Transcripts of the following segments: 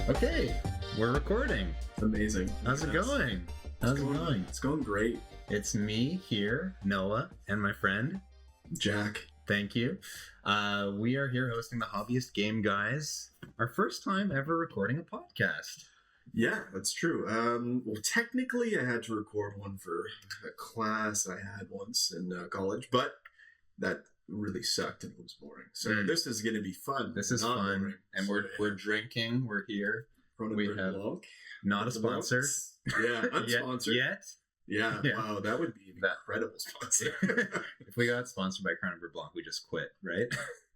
Okay, we're recording. Amazing. How's it going? How's it going? It's going great. It's me here, Noah, and my friend Jack. Thank you. We are here hosting the Hobbyist Game Guys. Our first time ever recording a podcast. Yeah, that's true. Well, technically, I had to record one for a class I had once in college, but that really sucked and it was boring. So this is going to be fun. This is fun, boring. And we're drinking. We're here. We have not a sponsor. Yeah, unsponsored. Yet. Yeah, wow, that would be an incredible sponsor. If we got sponsored by Kronenberg Blanc, we just quit, right?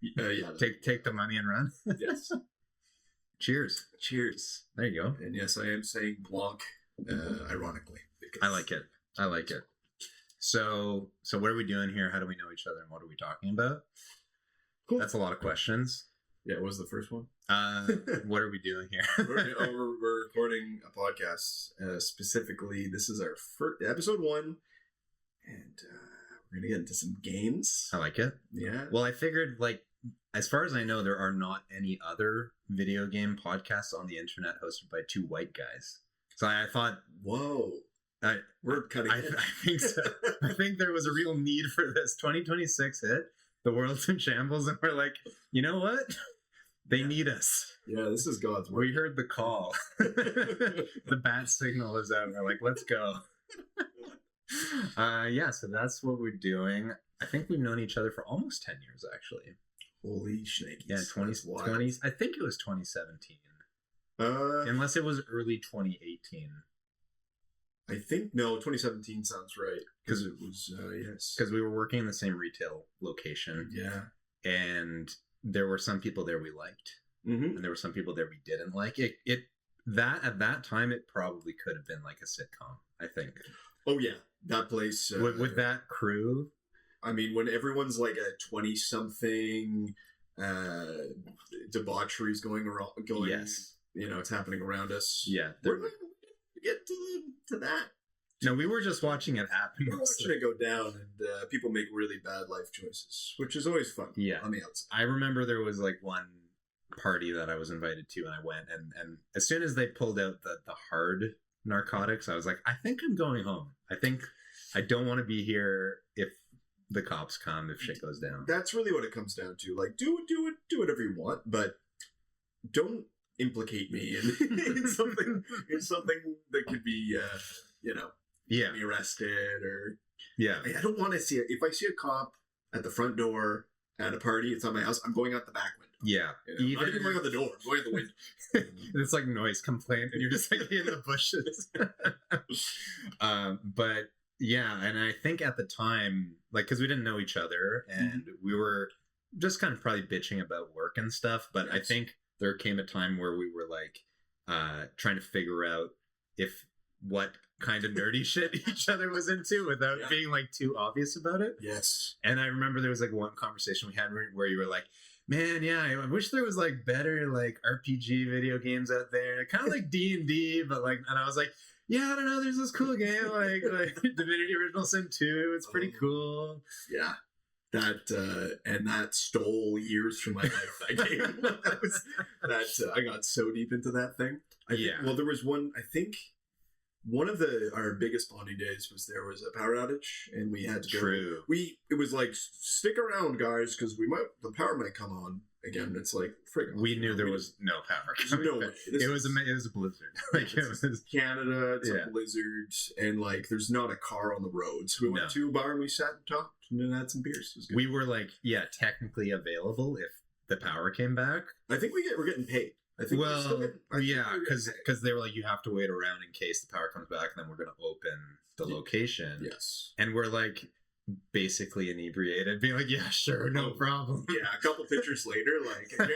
Yeah. Take the money and run. Yes. Cheers. Cheers. There you go. And yes, I am saying Blanc, ironically. I like it. So what are we doing here? How do we know each other? And what are we talking about? Cool. That's a lot of questions. Yeah, what was the first one? What are we doing here? we're recording a podcast. Specifically, this is our first episode 1, and we're gonna get into some games. I like it. Yeah. Well, I figured, as far as I know, there are not any other video game podcasts on the internet hosted by two white guys. So I thought, whoa, we're cutting. I think so. I think there was a real need for this. 2026 hit. The world's in shambles, and we're like, you know what? They need us. Yeah, this is God's work. We heard the call. The bat signal is out. We're like, let's go. So that's what we're doing. I think we've known each other for almost 10 years, actually. Holy shnikes. Yeah, 20, I think it was 2017. Unless it was early 2018. I think, no, 2017 sounds right. Because it was, yes. Because we were working in the same retail location. Yeah. And there were some people there we liked. Mm-hmm. And there were some people there we didn't like. That at that time, it probably could have been like a sitcom, I think. Oh, yeah. That place. With that crew. I mean, when everyone's like a 20-something, debauchery's going around, yes. It's happening around us. Yeah. We're going to get to that. No, we were just watching it happen. We're watching it go down, and people make really bad life choices, which is always fun. Yeah. On the outside. I remember there was one party that I was invited to, and I went, and as soon as they pulled out the hard narcotics, I was like, I think I'm going home. I think I don't want to be here if the cops come, if shit goes down. That's really what it comes down to. Like, do whatever you want, but don't implicate me in something that could be, be arrested or. Yeah. I don't want to see it. If I see a cop at the front door at a party, it's on my house, I'm going out the back window. Yeah. I'm not even going out the door. I'm going out the window. It's like noise complaint, and you're just like in the bushes. But yeah, and I think at the time, because we didn't know each other, and we were just kind of probably bitching about work and stuff, but yes. I think there came a time where we were trying to figure out what kind of nerdy shit each other was into without being too obvious about it. Yes. And I remember there was one conversation we had where you were like, man, yeah, I wish there was better RPG video games out there, kind of like D&D, but and I was like, yeah, I don't know, there's this cool game like Divinity Original Sin 2. It's pretty cool. Yeah. That stole years from my life. That game. I got so deep into that thing. Well, there was one, I think one of our biggest bonding days there was a power outage, and we had to go. True. It was stick around, guys, because the power might come on again. It's friggin'. We knew there was no power coming. No way. It was a blizzard. It was Canada. It's a blizzard, and there's not a car on the road. So we went to a bar and we sat and talked and then had some beers. It was good. We were technically available if the power came back. I think we're getting paid. I think because they were like, you have to wait around in case the power comes back, and then we're going to open the location. Yes. And we're basically inebriated, being like, yeah, sure, no problem. Yeah, a couple pictures later,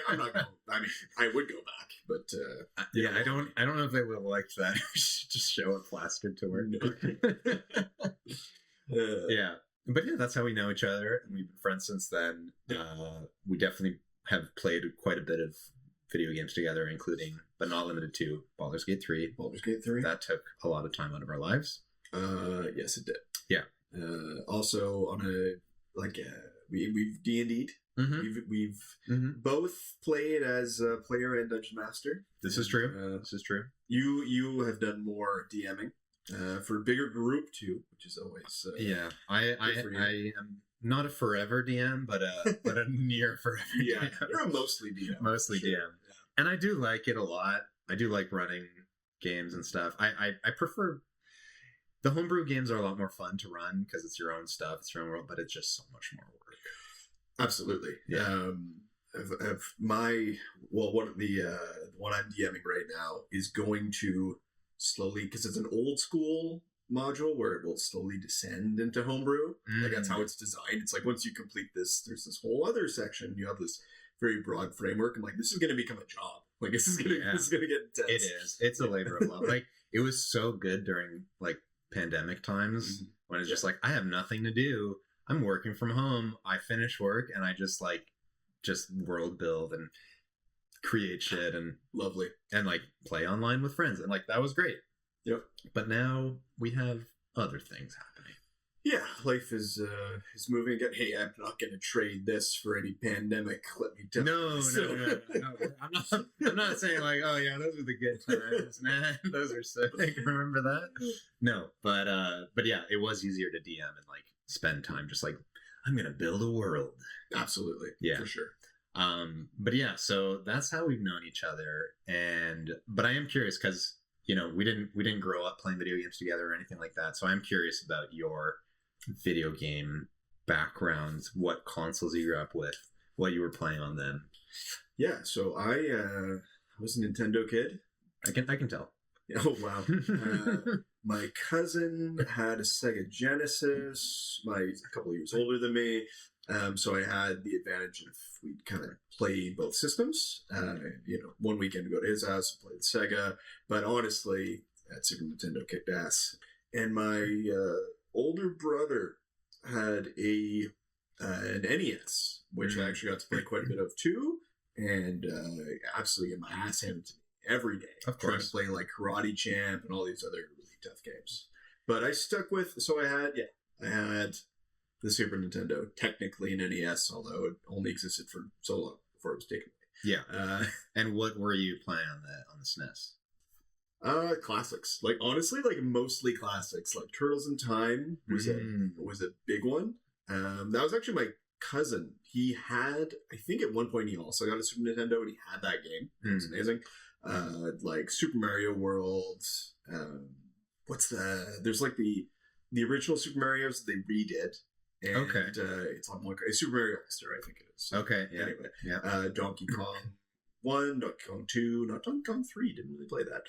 I'm not going. I mean, I would go back, but I don't know if they would have liked that. We should just show it plastered to her. Yeah, but that's how we know each other, and we've been friends since then. We definitely have played quite a bit of video games together, including, but not limited to, Baldur's Gate 3. Baldur's Gate 3. That took a lot of time out of our lives. Yes, it did. Yeah. Also on we've D&D'd We've both played as player and dungeon master. This is true. This is true. You have done more DMing for a bigger group too, which is always I am not a forever DM, but a near forever DM. You're a mostly DM. Mostly DM. Yeah. And I do like it a lot. I do like running games and stuff. I prefer the homebrew games are a lot more fun to run because it's your own stuff, it's your own world, but it's just so much more work. Absolutely. Yeah. One I'm DMing right now is going to slowly, because it's an old school module where it will slowly descend into homebrew. Like that's how it's designed. It's like once you complete this, there's this whole other section. You have this very broad framework. I'm like, this is going to become a job. Like this is gonna get intense. It is. It's a labor of love. Like it was so good during like pandemic times when it's just like I have nothing to do. I'm working from home. I finish work and I just world build and create shit and lovely and like play online with friends and like that was great. Yep. But now we have other things happening. Yeah, life is moving again. Hey, I'm not going to trade this for any pandemic. Let me tell you. No. I'm not saying like, oh yeah, those are the good times, man. Those are sick. Remember that? No, but yeah, it was easier to DM and like spend time just like I'm going to build a world. Absolutely, yeah, for sure. But yeah, so that's how we've known each other, but I am curious because we didn't grow up playing video games together or anything like that. So I'm curious about your video game backgrounds, what consoles you grew up with, what you were playing on then. Yeah, so I was a Nintendo kid. I can tell. Oh wow. My cousin had a Sega Genesis. He's a couple of years older than me. So I had the advantage of we'd kind of play both systems. One weekend to go to his house and play the Sega. But honestly, that Super Nintendo kicked ass. And my older brother had an NES, which I actually got to play quite a bit of too. And absolutely get my ass handed to me every day. Of trying course. to play like Karate Champ and all these other really tough games. But I stuck with, so I had the Super Nintendo, technically an NES, although it only existed for so long before it was taken away. Yeah. And what were you playing on the SNES? Classics. Like honestly, like mostly classics. Like Turtles in Time was a big one. That was actually my cousin. He had, I think at one point he also got a Super Nintendo and he had that game. It was amazing. Like Super Mario World. There's like the original Super Mario's they redid. And, it's on one. Super Mario All-Star, I think it is. Okay. Yeah. Anyway, yeah. Donkey Kong 1, Donkey Kong 2, not Donkey Kong 3. Didn't really play that.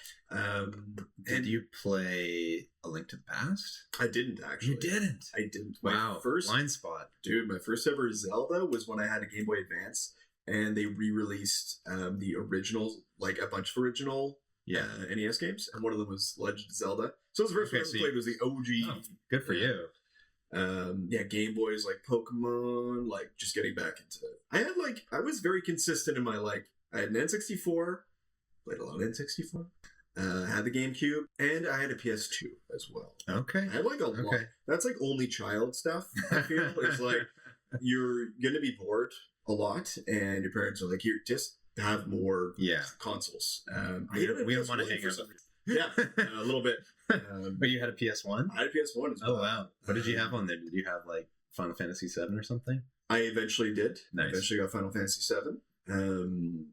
Did you play A Link to the Past? I didn't actually. You didn't? I didn't. Wow. Blind spot. Dude, my first ever Zelda was when I had a Game Boy Advance, and they re-released the original, like a bunch of original NES games, and one of them was Legend of Zelda. So the first one I played was the OG. Oh, good for you. Game Boys, like Pokemon, like just getting back into it. I was very consistent in my I had an N64, played a lot of N64, had the GameCube, and I had a PS2 as well. Okay. I had like a lot. That's like only child stuff, I feel. It's like you're gonna be bored a lot, and your parents are like, here, just have more consoles. We don't want to hang out. Yeah, a little bit. But you had a PS1? I had a PS1 as well. Oh, wow. What did you have on there? Did you have, like, Final Fantasy VII or something? I eventually did. Nice. I eventually got Final Fantasy VII.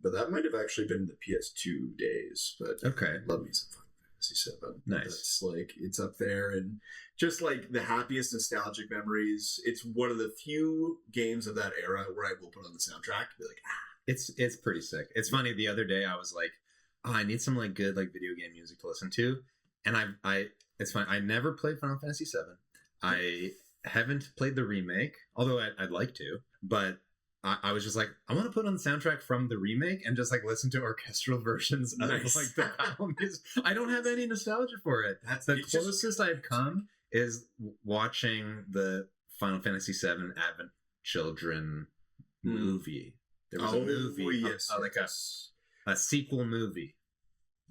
But that might have actually been the PS2 days. But okay. I love me some Final Fantasy VII. Nice. It's like, it's up there. And just, like, the happiest nostalgic memories. It's one of the few games of that era where I will put on the soundtrack and be like, It's pretty sick. It's funny, the other day I was like, I need some, like, good, like, video game music to listen to. And it's fine. I never played Final Fantasy VII. I haven't played the remake, although I'd like to. But I was just like, I want to put on the soundtrack from the remake and just like listen to orchestral versions of like the battle music. I don't have any nostalgia for it. That's the closest I've come is watching the Final Fantasy VII Advent Children movie. There was a movie, like a sequel movie,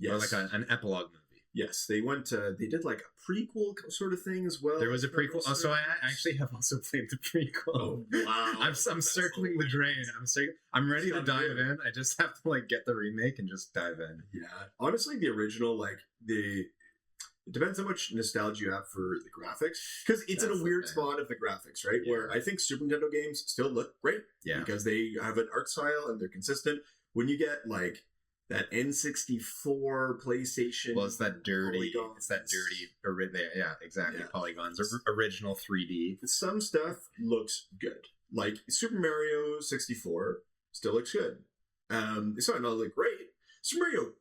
or like an epilogue movie. Yes, they went. They did like a prequel sort of thing as well. There was a prequel. Oh, so I actually have also played the prequel. Oh wow! I'm circling the drain. I'm ready to dive in. I just have to like get the remake and just dive in. Yeah, honestly, the original, like it depends how much nostalgia you have for the graphics, because it's in a weird spot of the graphics, right? Yeah. Where I think Super Nintendo games still look great, because they have an art style and they're consistent. When you get like that N64 PlayStation, well, it's that dirty, yeah, exactly. Yeah. Polygons, original 3D. Some stuff looks good, like Super Mario 64 still looks good. It's not look great. Mario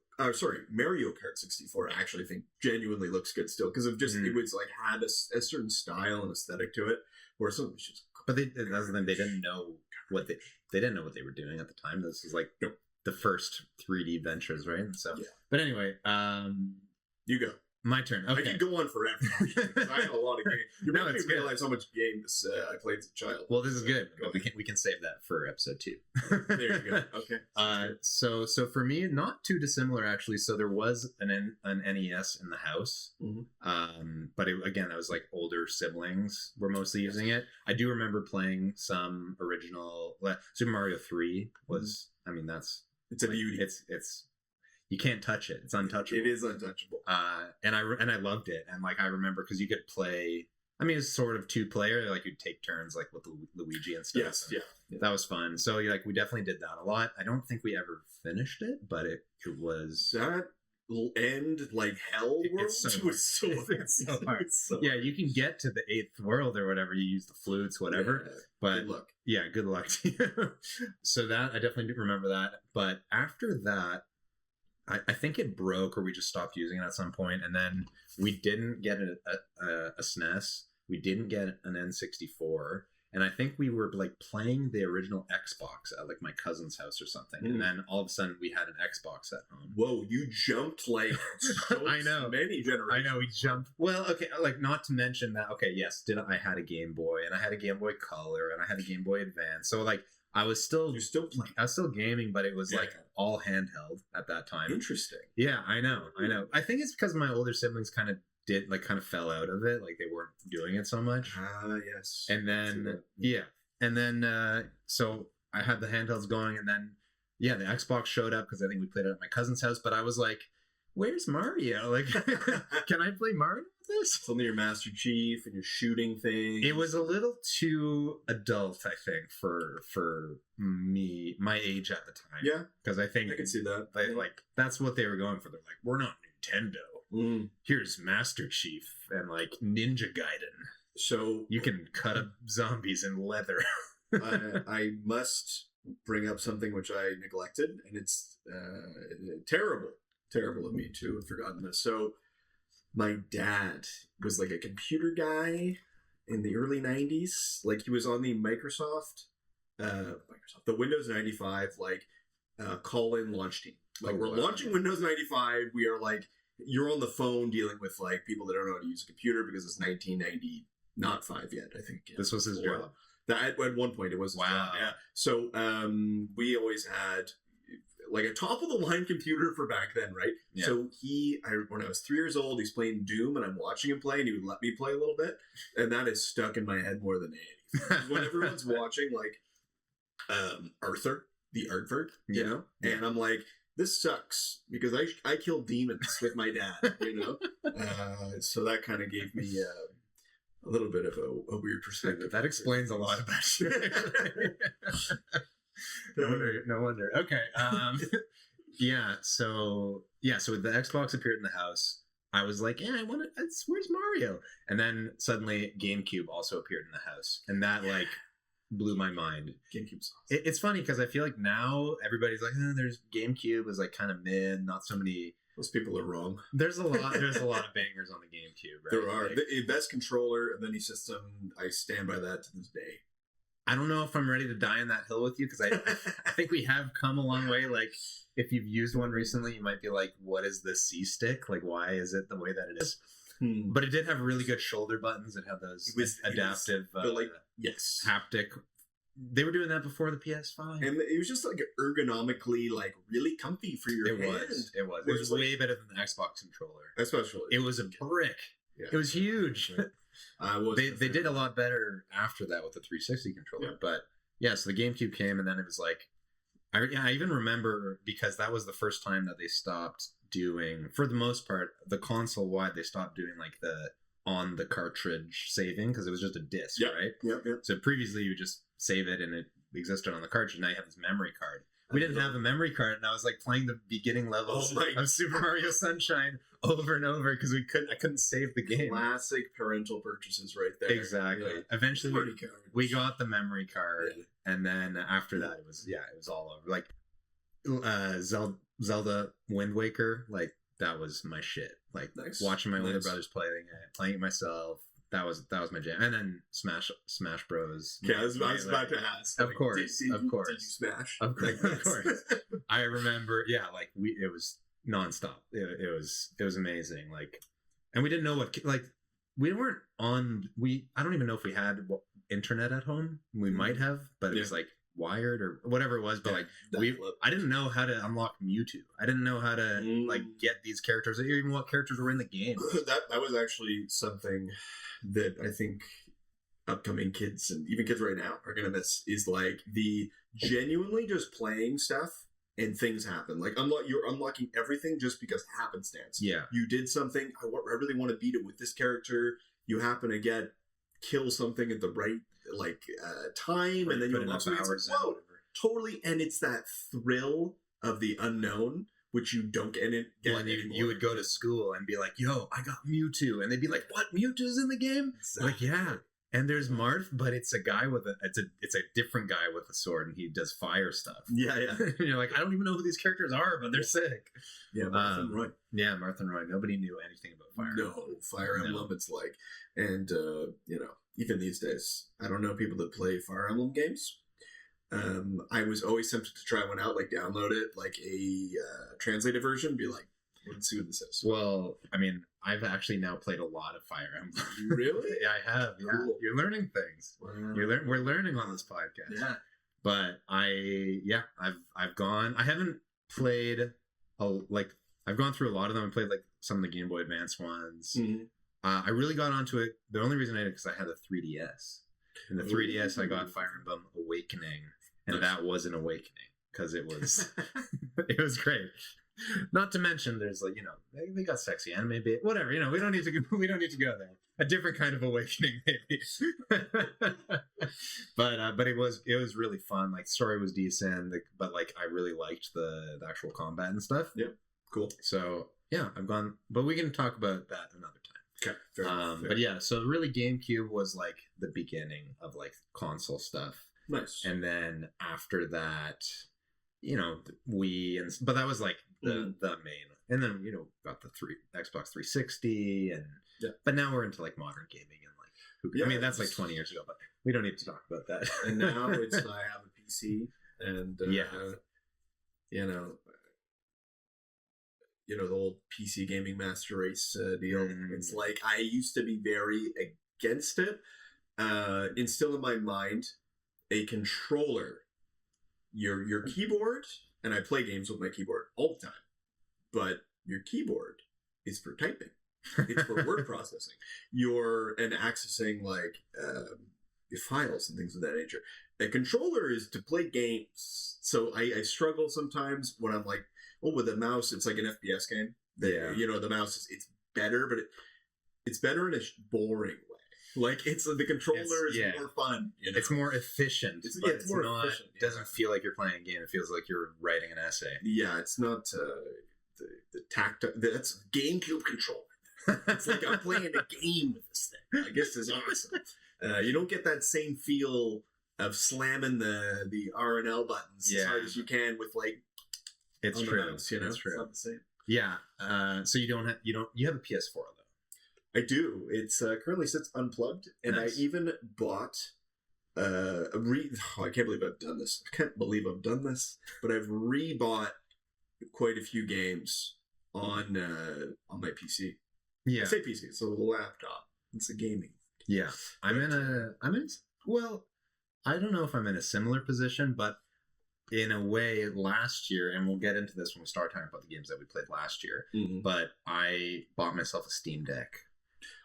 Kart 64, I actually think genuinely looks good still, because of just it was like had a certain style and aesthetic to it, where some was just. But they didn't know what they didn't know what they were doing at the time. This is like the first 3D ventures, right? So, but anyway, you go. My turn. Okay. I could go on forever. I had a lot of games. You made me realize how much games I played as a child. Well, this is good. We can save that for episode 2. There you go. Okay. So for me, not too dissimilar actually. So there was an NES in the house, but again, I was like older siblings were mostly using it. I do remember playing some original Super Mario 3 was. I mean, it's a beauty. It's. You can't touch it. It's untouchable. It is untouchable. And I loved it. And like I remember because you could play. I mean, it's sort of 2-player. Like you'd take turns, like with Luigi and stuff. Yes, yeah. That was fun. So like we definitely did that a lot. I don't think we ever finished it, but it was that end like hell world. It was so hard. Yeah, you can get to the 8th world or whatever. You use the flutes, whatever. Yeah, but good luck. Yeah, good luck to you. So that I definitely do remember that. But after that. I think it broke, or we just stopped using it at some point, and then we didn't get a SNES. We didn't get an N64, and I think we were like playing the original Xbox at like my cousin's house or something, and then all of a sudden we had an Xbox at home. Whoa, you jumped like I know many generations. I know we jumped. Well, okay, like not to mention that. Okay, yes, I had a Game Boy, and I had a Game Boy Color, and I had a Game Boy Advance. So like. You're still playing. I was still gaming, but it was like all handheld at that time. Interesting. Yeah, I know. I think it's because my older siblings kind of fell out of it. Like they weren't doing it so much. Yes. And then, so I had the handhelds going, and then, the Xbox showed up because I think we played it at my cousin's house, but I was like, where's Mario? Like, can I play Mario with this? It's only your Master Chief and your shooting thing. It was a little too adult, I think, for me, my age at the time. Yeah. Because I think I can see that. Like, that's what they were going for. They're like, we're not Nintendo. Here's Master Chief and like Ninja Gaiden. So you can cut up zombies in leather. I must bring up something which I neglected, and it's terrible of me to have forgotten this. So my dad was like a computer guy in the early 90s. Like he was on the Microsoft, the Windows 95 call-in launch team. Like we're launching Windows 95. We are like, you're on the phone dealing with like people that don't know how to use a computer because it's 1990, not 5 yet, I think. This was his job. At one point it was his job. Yeah. So we always had like a top of the line computer for back then, right? Yeah. So when I was 3 years old, he's playing Doom, and I'm watching him play, and he would let me play a little bit, and that is stuck in my head more than anything. When everyone's watching, like Arthur, the Aardvark, you know, and I'm like, this sucks because I kill demons with my dad, you know. So that kind of gave me a little bit of a weird perspective. That explains a lot about you. No wonder. Okay. So the Xbox appeared in the house. I was like, yeah, where's Mario? And then suddenly GameCube also appeared in the house. And that like blew my mind. GameCube's awesome. It's funny because I feel like now everybody's like, there's GameCube is like kind of mid, not so many. Those people are wrong. There's a lot of bangers on the GameCube, right? There are. Like, the best controller of any system. I stand by that to this day. I don't know if I'm ready to die on that hill with you because I think we have come a long way. Like, if you've used one recently, you might be like, what is this C-stick? Like, why is it the way that it is? But it did have really good shoulder buttons. It had those adaptive yes, haptic they were doing that before the PS5. And it was just like ergonomically, like really comfy for your hand. It was like, way better than the Xbox controller. Especially. It was a brick. Yeah. It was huge. They did a lot better after that with the 360 controller. Yeah. But yeah, so the GameCube came, and then it was like, I even remember, because that was the first time that they stopped doing, for the most part, the console wide, they stopped doing like the on the cartridge saving, because it was just a disc, right? Yeah. So previously you would just save it and it existed on the cartridge. Now you have this memory card. We didn't have a memory card, and I was like playing the beginning levels of Super Mario Sunshine over and over because I couldn't save the game. Classic parental purchases right there. Exactly. Yeah. Eventually we got the memory card, and then after that it was all over. Like Zelda Wind Waker, like that was my shit. Like watching my older brothers playing it myself. That was my jam. And then Smash Bros. Yeah, I was about to ask. Of course. Did you smash? Of course. I remember, it was nonstop. It was amazing. Like, and we didn't know what, like, we weren't on, I don't even know if we had internet at home. We might have, but it was like wired or whatever it was. But like, I didn't know how to unlock Mewtwo. I didn't know how to like get these characters, or even what characters were in the game. That was actually something that I think upcoming kids, and even kids right now, are gonna miss, is like the genuinely just playing stuff and things happen. Like you're unlocking everything just because happenstance. Yeah, you did something. I really want to beat it with this character. You happen to kill something at the right time, and then you unlock something. It's like, whoa, totally. And it's that thrill of the unknown, which you don't get it. You would go to school and be like, "Yo, I got Mewtwo," and they'd be like, "What? Mewtwo's in the game?" Exactly. Like, yeah. And there's Marth, but it's a guy it's a different guy with a sword, and he does fire stuff. Yeah. And you're like, I don't even know who these characters are, but they're sick. Yeah, Marth and Roy. Yeah, Marth and Roy. Nobody knew anything about Fire Emblem. No, Fire Emblem. It's like, and even these days, I don't know people that play Fire Emblem games. I was always tempted to try one out, like download it, like a translated version, be like, let's see what this is. Well, I mean, I've actually now played a lot of Fire Emblem. Really? Yeah, I have. Yeah, cool. You're learning things. Wow. We're learning on this podcast. Yeah. But I've gone. I haven't played I've gone through a lot of them. I played like some of the Game Boy Advance ones. Mm-hmm. I really got onto it. The only reason I did it because I had a 3DS. In the 3DS, I got Fire Emblem Awakening, and that was an awakening because it was it was great. Not to mention, there's like, they got sexy anime bit, whatever. We don't need to go there. A different kind of awakening, maybe. But it was really fun. Like, story was decent, but like I really liked the actual combat and stuff. Yeah, cool. So yeah, I've gone, but we can talk about that another time. Okay, fair enough. But yeah, so really GameCube was like the beginning of like console stuff. Nice. And then after that, but that was like the main, and then got the Xbox 360, and but now we're into like modern gaming and like that's like 20 years ago, but we don't need to talk about that. And now it's I have a PC, and the old PC gaming master race deal. Mm-hmm. It's like I used to be very against it. Instill in my mind a controller. Your keyboard, and I play games with my keyboard all the time, but your keyboard is for typing. It's for word processing. And accessing like files and things of that nature. A controller is to play games. So I struggle sometimes when I'm like, with a mouse, it's like an FPS game. The mouse it's better, but it's better in a boring way. Like it's the controller is more fun. It's more efficient. It's more efficient. It doesn't feel like you're playing a game. It feels like you're writing an essay. Yeah, it's not the tactile. That's GameCube controller. It's like I'm playing a game with this thing. I guess it's awesome. You don't get that same feel of slamming the R and L buttons as hard as you can with like. It's true. Mouse, It's true. It's not the same. Yeah. So you have a PS4 though. I do. It's currently sits unplugged, and nice. I even bought I can't believe I've done this. I can't believe I've done this, but I've rebought quite a few games on my PC. Yeah, I say PC. It's a little laptop. It's a gaming. Yeah, well, I don't know if I'm in a similar position, but in a way, last year, and we'll get into this when we start talking about the games that we played last year, but I bought myself a Steam Deck.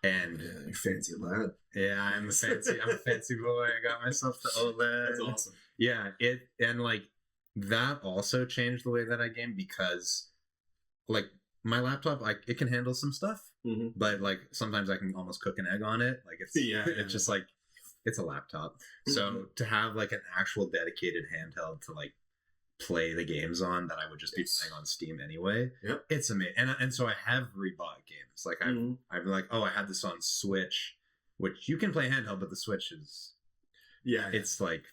And you fancy lad. Yeah, I'm a fancy boy. I got myself the OLED. That's awesome. Yeah, and like that also changed the way that I game, because like my laptop, it can handle some stuff, but like sometimes I can almost cook an egg on it. Like it's just like, it's a laptop. So to have like an actual dedicated handheld to like play the games on that I would just be playing on Steam anyway, it's amazing. And so I have rebought games. Like I'm like, oh, I had this on Switch, which you can play handheld, but the Switch is it's like,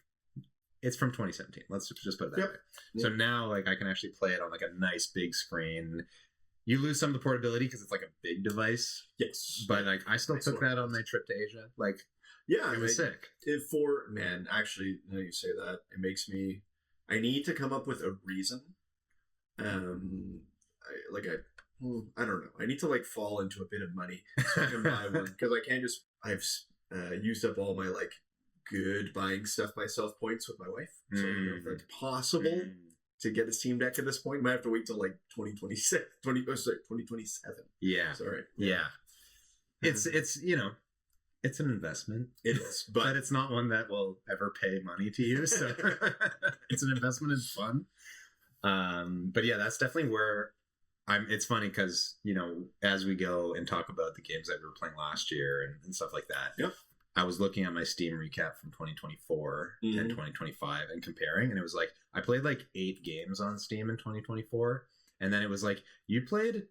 it's from 2017. Let's just put it that way. So now like I can actually play it on like a nice big screen. You lose some of the portability because it's like a big device. Yes. But like I still took that on my trip to Asia. Like, yeah, it was sick. Actually, now you say that, it makes me, I need to come up with a reason. I don't know. I need to like fall into a bit of money so I can buy one, because I can't just, I've used up all my like good buying stuff myself points with my wife. So I don't know if that's possible to get a Steam Deck at this point. Might have to wait till like 2027. Yeah. Sorry. Yeah. It's you know, it's an investment. It is, but it's not one that will ever pay money to you. So it's an investment in fun. But yeah, that's definitely where it's funny because, you know, as we go and talk about the games that we were playing last year and stuff like that. Yep. I was looking at my Steam recap from 2024 and 2025 and comparing, and it was like, I played like 8 games on Steam in 2024. And then it was like, you played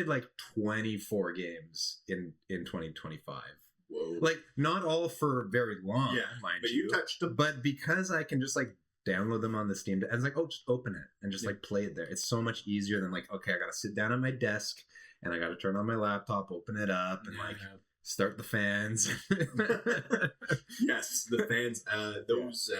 like 24 games in 2025. Whoa. Like, not all for very long, mind but you. you touched them. But because I can just like download them on the Steam Deck, I was like, oh, just open it and just like play it there. It's so much easier than like, okay, I gotta sit down at my desk and I gotta turn on my laptop, open it up, and like start the fans. Yes, the fans. Those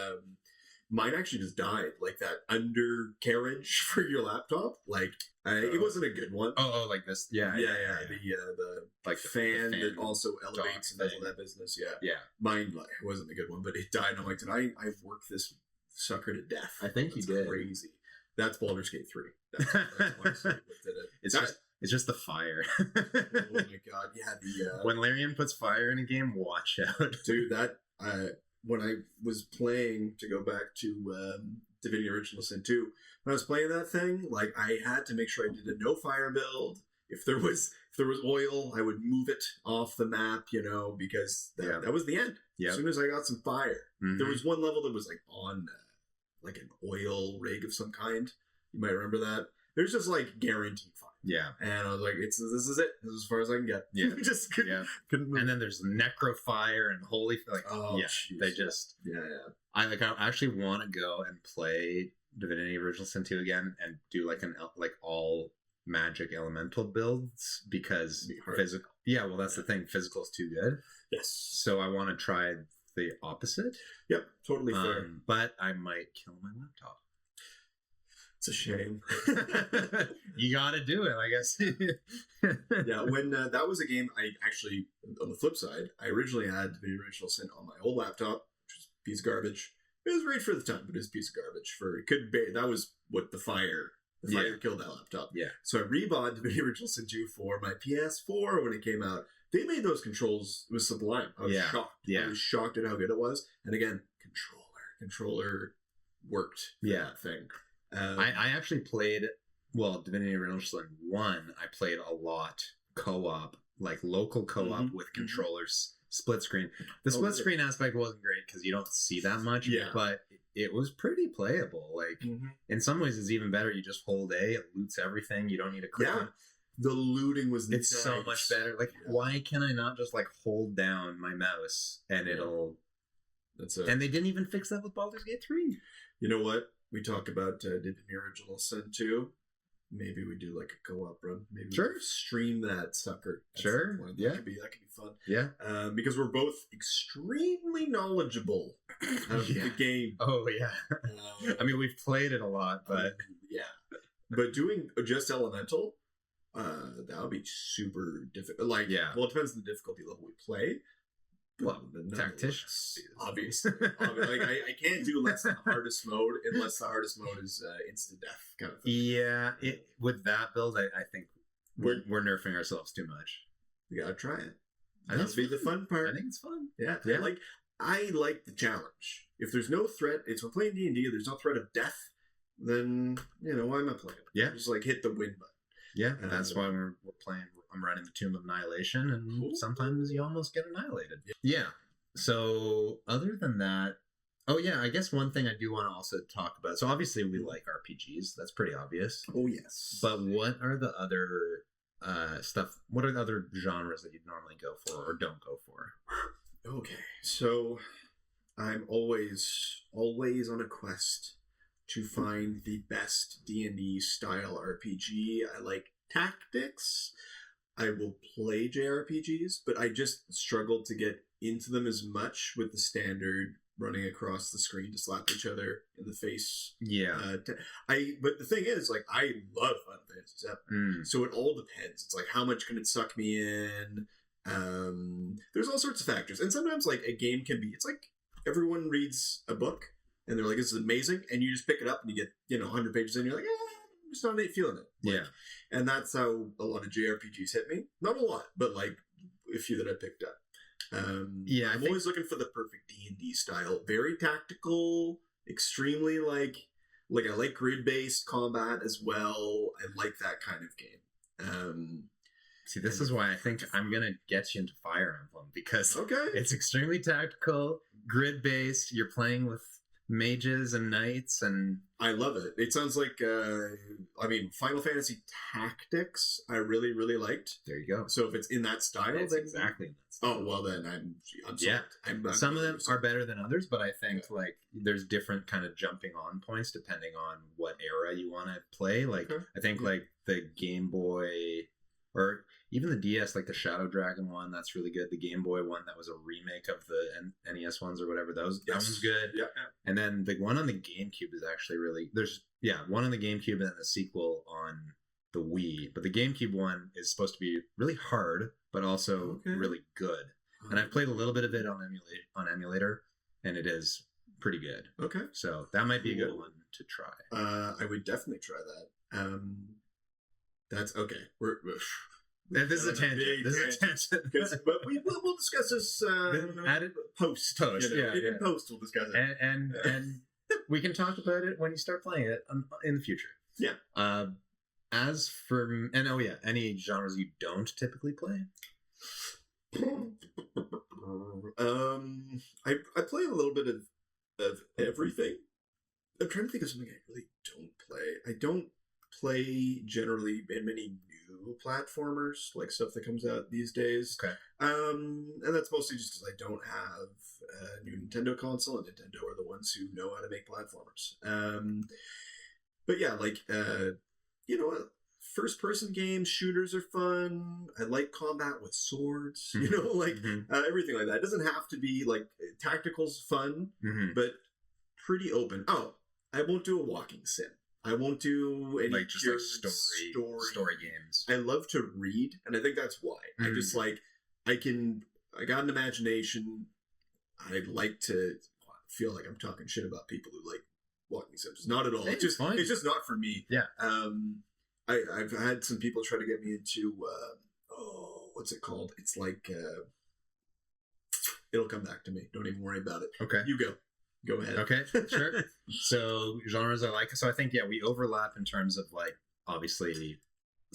mine actually just died. Like that undercarriage for your laptop. Like it wasn't a good one. Oh, like this. Yeah. The like the fan that also elevates and does all that business. Yeah. Mine wasn't a good one, but it died. And I'm like, I've worked this sucker to death. I think you did. Crazy. That's Baldur's Gate 3. That's why I did it. It's just the fire. Oh my god! Yeah, when Larian puts fire in a game, watch out, dude. That when I was playing, to go back to Divinity Original Sin 2, when I was playing that thing, like I had to make sure I did a no fire build. If there was oil, I would move it off the map, you know, because that was the end. As soon as I got some fire, there was one level that was like on like an oil rig of some kind. You might remember that. There's just like guaranteed fire. Yeah. And I was like, this is it. This is as far as I can get. Yeah. Just couldn't move. And then there's necrofire and holy, like, geez. They just, I actually want to go and play Divinity Original Sin 2 again and do like all magic elemental builds, because physical. Yeah, well, that's the thing. Physical is too good. Yes. So I want to try the opposite. Yep, totally fair. But I might kill my laptop. It's a shame. You gotta do it, I guess. Yeah, when that was a game, I actually, on the flip side, I originally had Divinity Original Sin on my old laptop, which was a piece of garbage. It was great for the time, but it was a piece of garbage. That was what the fire killed that laptop. Yeah. So I rebought Divinity Original Sin 2 for my PS4 when it came out. They made those controls, it was sublime. I was shocked. Yeah. I was shocked at how good it was. And again, controller worked for that thing. I actually played, Divinity Original Sin 1, I played a lot co-op, like local co-op with controllers, split screen. The split screen aspect wasn't great because you don't see that much, but it was pretty playable. Like, in some ways it's even better. You just hold A, it loots everything. You don't need to click on. The looting was It's nice. So much better. Like, why can I not just like hold down my mouse and it'll... And they didn't even fix that with Baldur's Gate 3. You know what? We talk about Divinity Original Sin 2. Maybe we do like a co-op run. Maybe we stream that sucker. Sure. That could be fun. Yeah. Because we're both extremely knowledgeable of the game. Oh yeah. I mean, we've played it a lot, but but doing just elemental, that would be super difficult. Like, well, it depends on the difficulty level we play. Well, tactician. Obviously. Like, I can't do less than the hardest mode unless the hardest mode is instant death kind of thing. Yeah, with that build, I think we're nerfing ourselves too much. We gotta try it. That'll be the fun part. I think it's fun. Yeah. I like the challenge. If there's no threat, we're playing D&D, there's no threat of death, then, why am I playing? Yeah. Just like hit the win button. Yeah, that's why we're playing. I'm running the Tomb of Annihilation, and sometimes you almost get annihilated. Yeah. So other than that, I guess one thing I do want to also talk about. So obviously we like RPGs. That's pretty obvious. Oh yes. But what are the other stuff? What are the other genres that you'd normally go for or don't go for? Okay, so I'm always on a quest to find the best D&D style RPG. I like tactics. I will play JRPGs, but I just struggled to get into them as much with the standard running across the screen to slap each other in the face. Yeah. But the thing is, like, I love Final Fantasy VII. So it all depends. It's like, how much can it suck me in? There's all sorts of factors. And sometimes, like, a game can be, it's like everyone reads a book and they're like, this is amazing. And you just pick it up and you get, 100 pages in and you're like, I'm just not feeling it. Like, yeah. And that's how a lot of JRPGs hit me. Not a lot, but like a few that I picked up. I'm always looking for the perfect D&D style. Very tactical, extremely like I like grid-based combat as well. I like that kind of game. See, this is why I think I'm going to get you into Fire Emblem, because it's extremely tactical, grid-based. You're playing with mages and knights, and I love it. It sounds like Final Fantasy Tactics I really, really liked. There you go. So if it's in that style, it's then exactly in that style. Oh well, then I'm yeah. Some of them are better than others, but I think like there's different kind of jumping on points depending on what era you want to play. Like I think like the Game Boy or even the DS, like the Shadow Dragon one, that's really good. The Game Boy one, that was a remake of the NES ones or whatever. That one's good. Yeah. And then the one on the GameCube is actually really... one on the GameCube and then the sequel on the Wii. But the GameCube one is supposed to be really hard, but also really good. And I've played a little bit of it on emulator, and it is pretty good. Okay. So that might be a good one to try. I would definitely try that. That's okay. This is a tangent. But we'll discuss this post. In post, we'll discuss it. And we can talk about it when you start playing it in the future. Yeah. As for any genres you don't typically play? I play a little bit of everything. I'm trying to think of something I really don't play. I don't play generally in many new platformers, like stuff that comes out these days. Okay. And that's mostly just because I don't have a new Nintendo console, and Nintendo are the ones who know how to make platformers. But yeah, like, first-person games, shooters are fun. I like combat with swords, everything like that. It doesn't have to be, like, tactical's fun, but pretty open. Oh, I won't do a walking sim. I won't do any story games. I love to read, and I think that's why. I just like, I got an imagination. I like to feel like I'm talking shit about people who like walking sims. Not at all. It's just not for me. Yeah. I've had some people try to get me into, what's it called? It's like, it'll come back to me. Don't even worry about it. Okay. You go. Go ahead. Okay, sure. So genres I like. So I think, we overlap in terms of like, obviously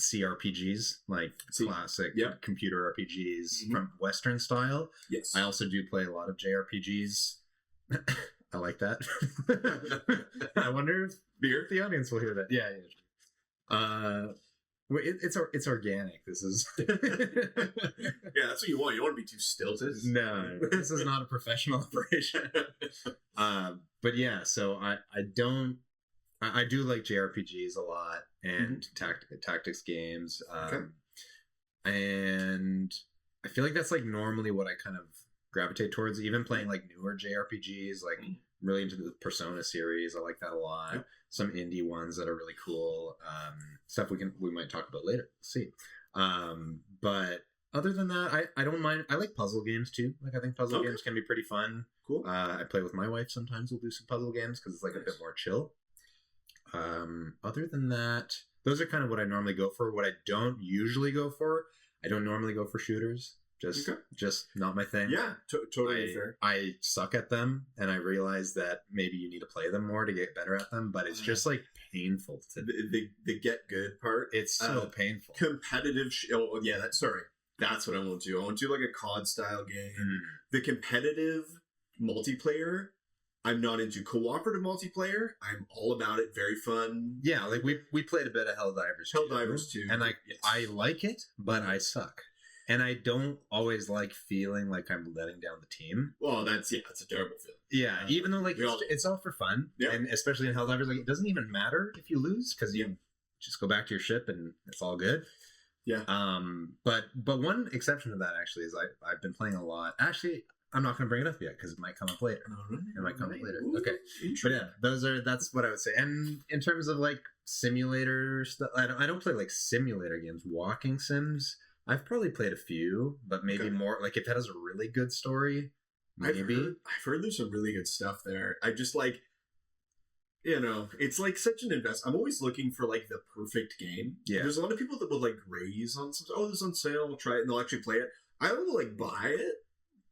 CRPGs, like classic computer RPGs from Western style. Yes. I also do play a lot of JRPGs. I like that. I wonder if the audience will hear that. Yeah. It's organic. This is yeah, that's what you want. You don't want to be too stilted. No, this is not a professional operation. But yeah, so I do like JRPGs a lot and tactics games. And I feel like that's like normally what I kind of gravitate towards. Even playing like newer JRPGs, like really into the Persona series. I like that a lot. Yep. Some indie ones that are really cool. Stuff we might talk about later. We'll see. But Other than that, I don't mind. I like puzzle games too. Like I think puzzle games can be pretty fun. Cool. I play with my wife sometimes. We'll do some puzzle games because it's like a bit more chill. Other than that, those are kind of what I normally go for. What I don't usually go for, I don't normally go for shooters. Just not my thing. Yeah, totally fair. I suck at them, and I realize that maybe you need to play them more to get better at them. But it's just like painful to the get good part. It's so painful. Competitive. That's what I want to do. I want to do like a COD style game. The competitive multiplayer, I'm not into. Cooperative multiplayer, I'm all about it. Very fun. Yeah, like we played a bit of Helldivers too. And like I like it, but I suck. And I don't always like feeling like I'm letting down the team. Well, that's a terrible feeling. Yeah, even though like it's all for fun, and especially in Helldivers, like it doesn't even matter if you lose because you just go back to your ship and it's all good. Yeah. But one exception to that actually is I've been playing a lot. Actually, I'm not going to bring it up yet because it might come up later. It might come up later. Ooh, okay. But yeah, that's what I would say. And in terms of like simulator stuff, I don't play like simulator games. Walking sims, I've probably played a few, but maybe more like if it has a really good story, maybe. I've heard there's some really good stuff there. I just like, it's like such an investment. I'm always looking for like the perfect game. Yeah. There's a lot of people that will like raise on some. Oh, this is on sale. I'll try it, and they'll actually play it. I will like buy it,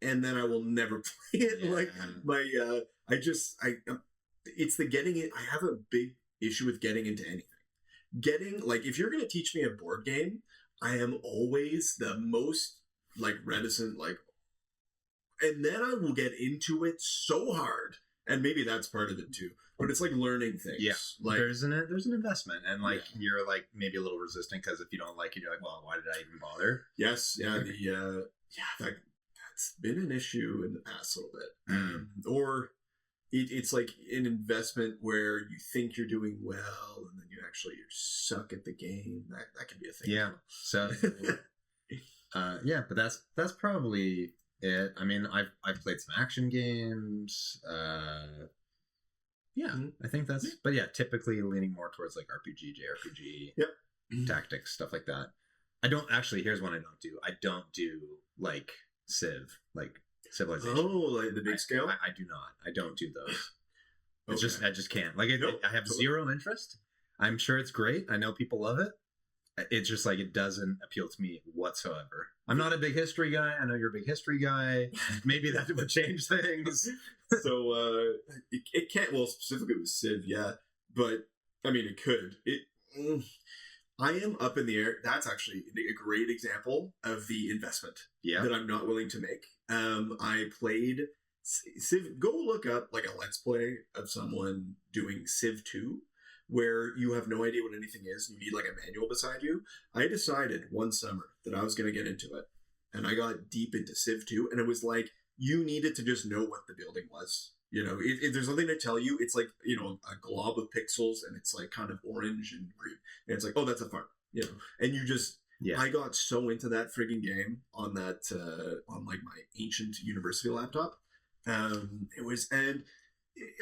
and then I will never play it. Yeah. Like it's the getting it. I have a big issue with getting into anything. Like if you're gonna teach me a board game, I am always the most like reticent, like, and then I will get into it so hard, and maybe that's part of it too. But it's like learning things. Yeah, like there's an investment, and like you're like maybe a little resistant because if you don't like it, you're like, well, why did I even bother? Yes, that's been an issue in the past little bit, or it's like an investment where you think you're doing well, and then you suck at the game. That can be a thing. Yeah. So, but that's probably it. I mean, I've played some action games. I think that's. But yeah, typically leaning more towards like RPG, JRPG, tactics, stuff like that. I don't actually. Here's one I don't do. I don't do like Civ, like Civilization. Oh, like the big scale. I do not. I don't do those. It's I just can't. Like I have zero interest. I'm sure it's great. I know people love it. It's just like it doesn't appeal to me whatsoever. I'm not a big history guy. I know you're a big history guy. Maybe that would change things. So it can't. Well, specifically with Civ, yeah. But I mean, it could. I am up in the air. That's actually a great example of the investment that I'm not willing to make. I played Civ. Go look up like a Let's Play of someone doing Civ 2. Where you have no idea what anything is, and you need like a manual beside you. I decided one summer that I was going to get into it, and I got deep into Civ 2, and it was like you needed to just know what the building was. If there's nothing to tell you, it's like a glob of pixels, and it's like kind of orange and green, and it's like, oh, that's a farm, and you just. Yeah. I got so into that frigging game on that on like my ancient university laptop. It was and.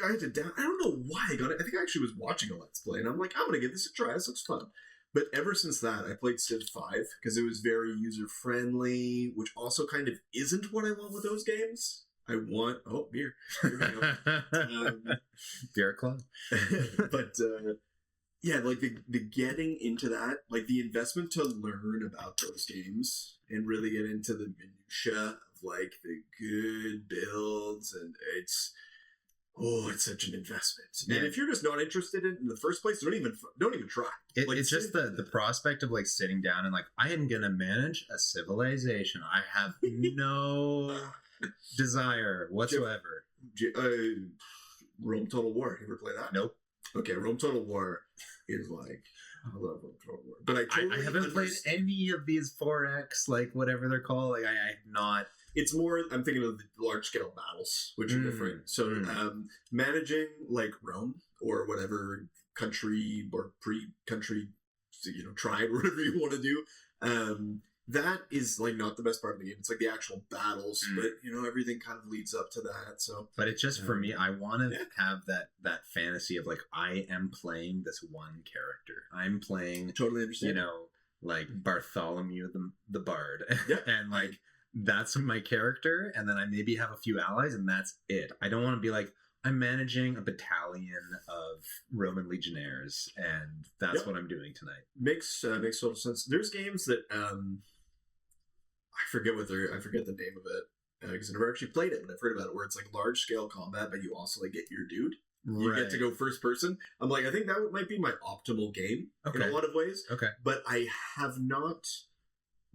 I had to I don't know why I got it. I think I actually was watching a Let's Play, and I'm like, I'm going to give this a try. This looks fun. But ever since that, I played Civ 5 because it was very user-friendly, which also kind of isn't what I want with those games. I want... Oh, beer. Here we go. Beer club. But, like the getting into that, like the investment to learn about those games and really get into the minutia of like the good builds, and it's such an investment. Yeah. And if you're just not interested in the first place, don't even try. It's just the prospect of like sitting down and like, I am gonna manage a civilization. I have no desire whatsoever. Rome Total War. You ever play that? Nope. Okay, Rome Total War is like, I love Rome Total War, but I haven't played any of these 4X, like whatever they're called. Like I have not. It's more, I'm thinking of the large-scale battles, which are different. So managing, like, Rome or whatever country or pre-country, tribe or whatever you want to do, that is, like, not the best part of the game. It's, like, the actual battles, but, everything kind of leads up to that, so... But it's just, for me, I want to have that fantasy of, like, I am playing this one character. I'm playing... Totally understand. like Bartholomew the Bard, Yeah. and like that's my character, and then I maybe have a few allies, and that's it. I don't want to be like I'm managing a battalion of Roman legionnaires, and that's what I'm doing tonight. Makes total sense. There's games that I forget the name of it because I never actually played it, but I've heard about it, where it's like large scale combat, but you also like get your dude. You get to go first person. I'm like, I think that might be my optimal game in a lot of ways. Okay. But I have not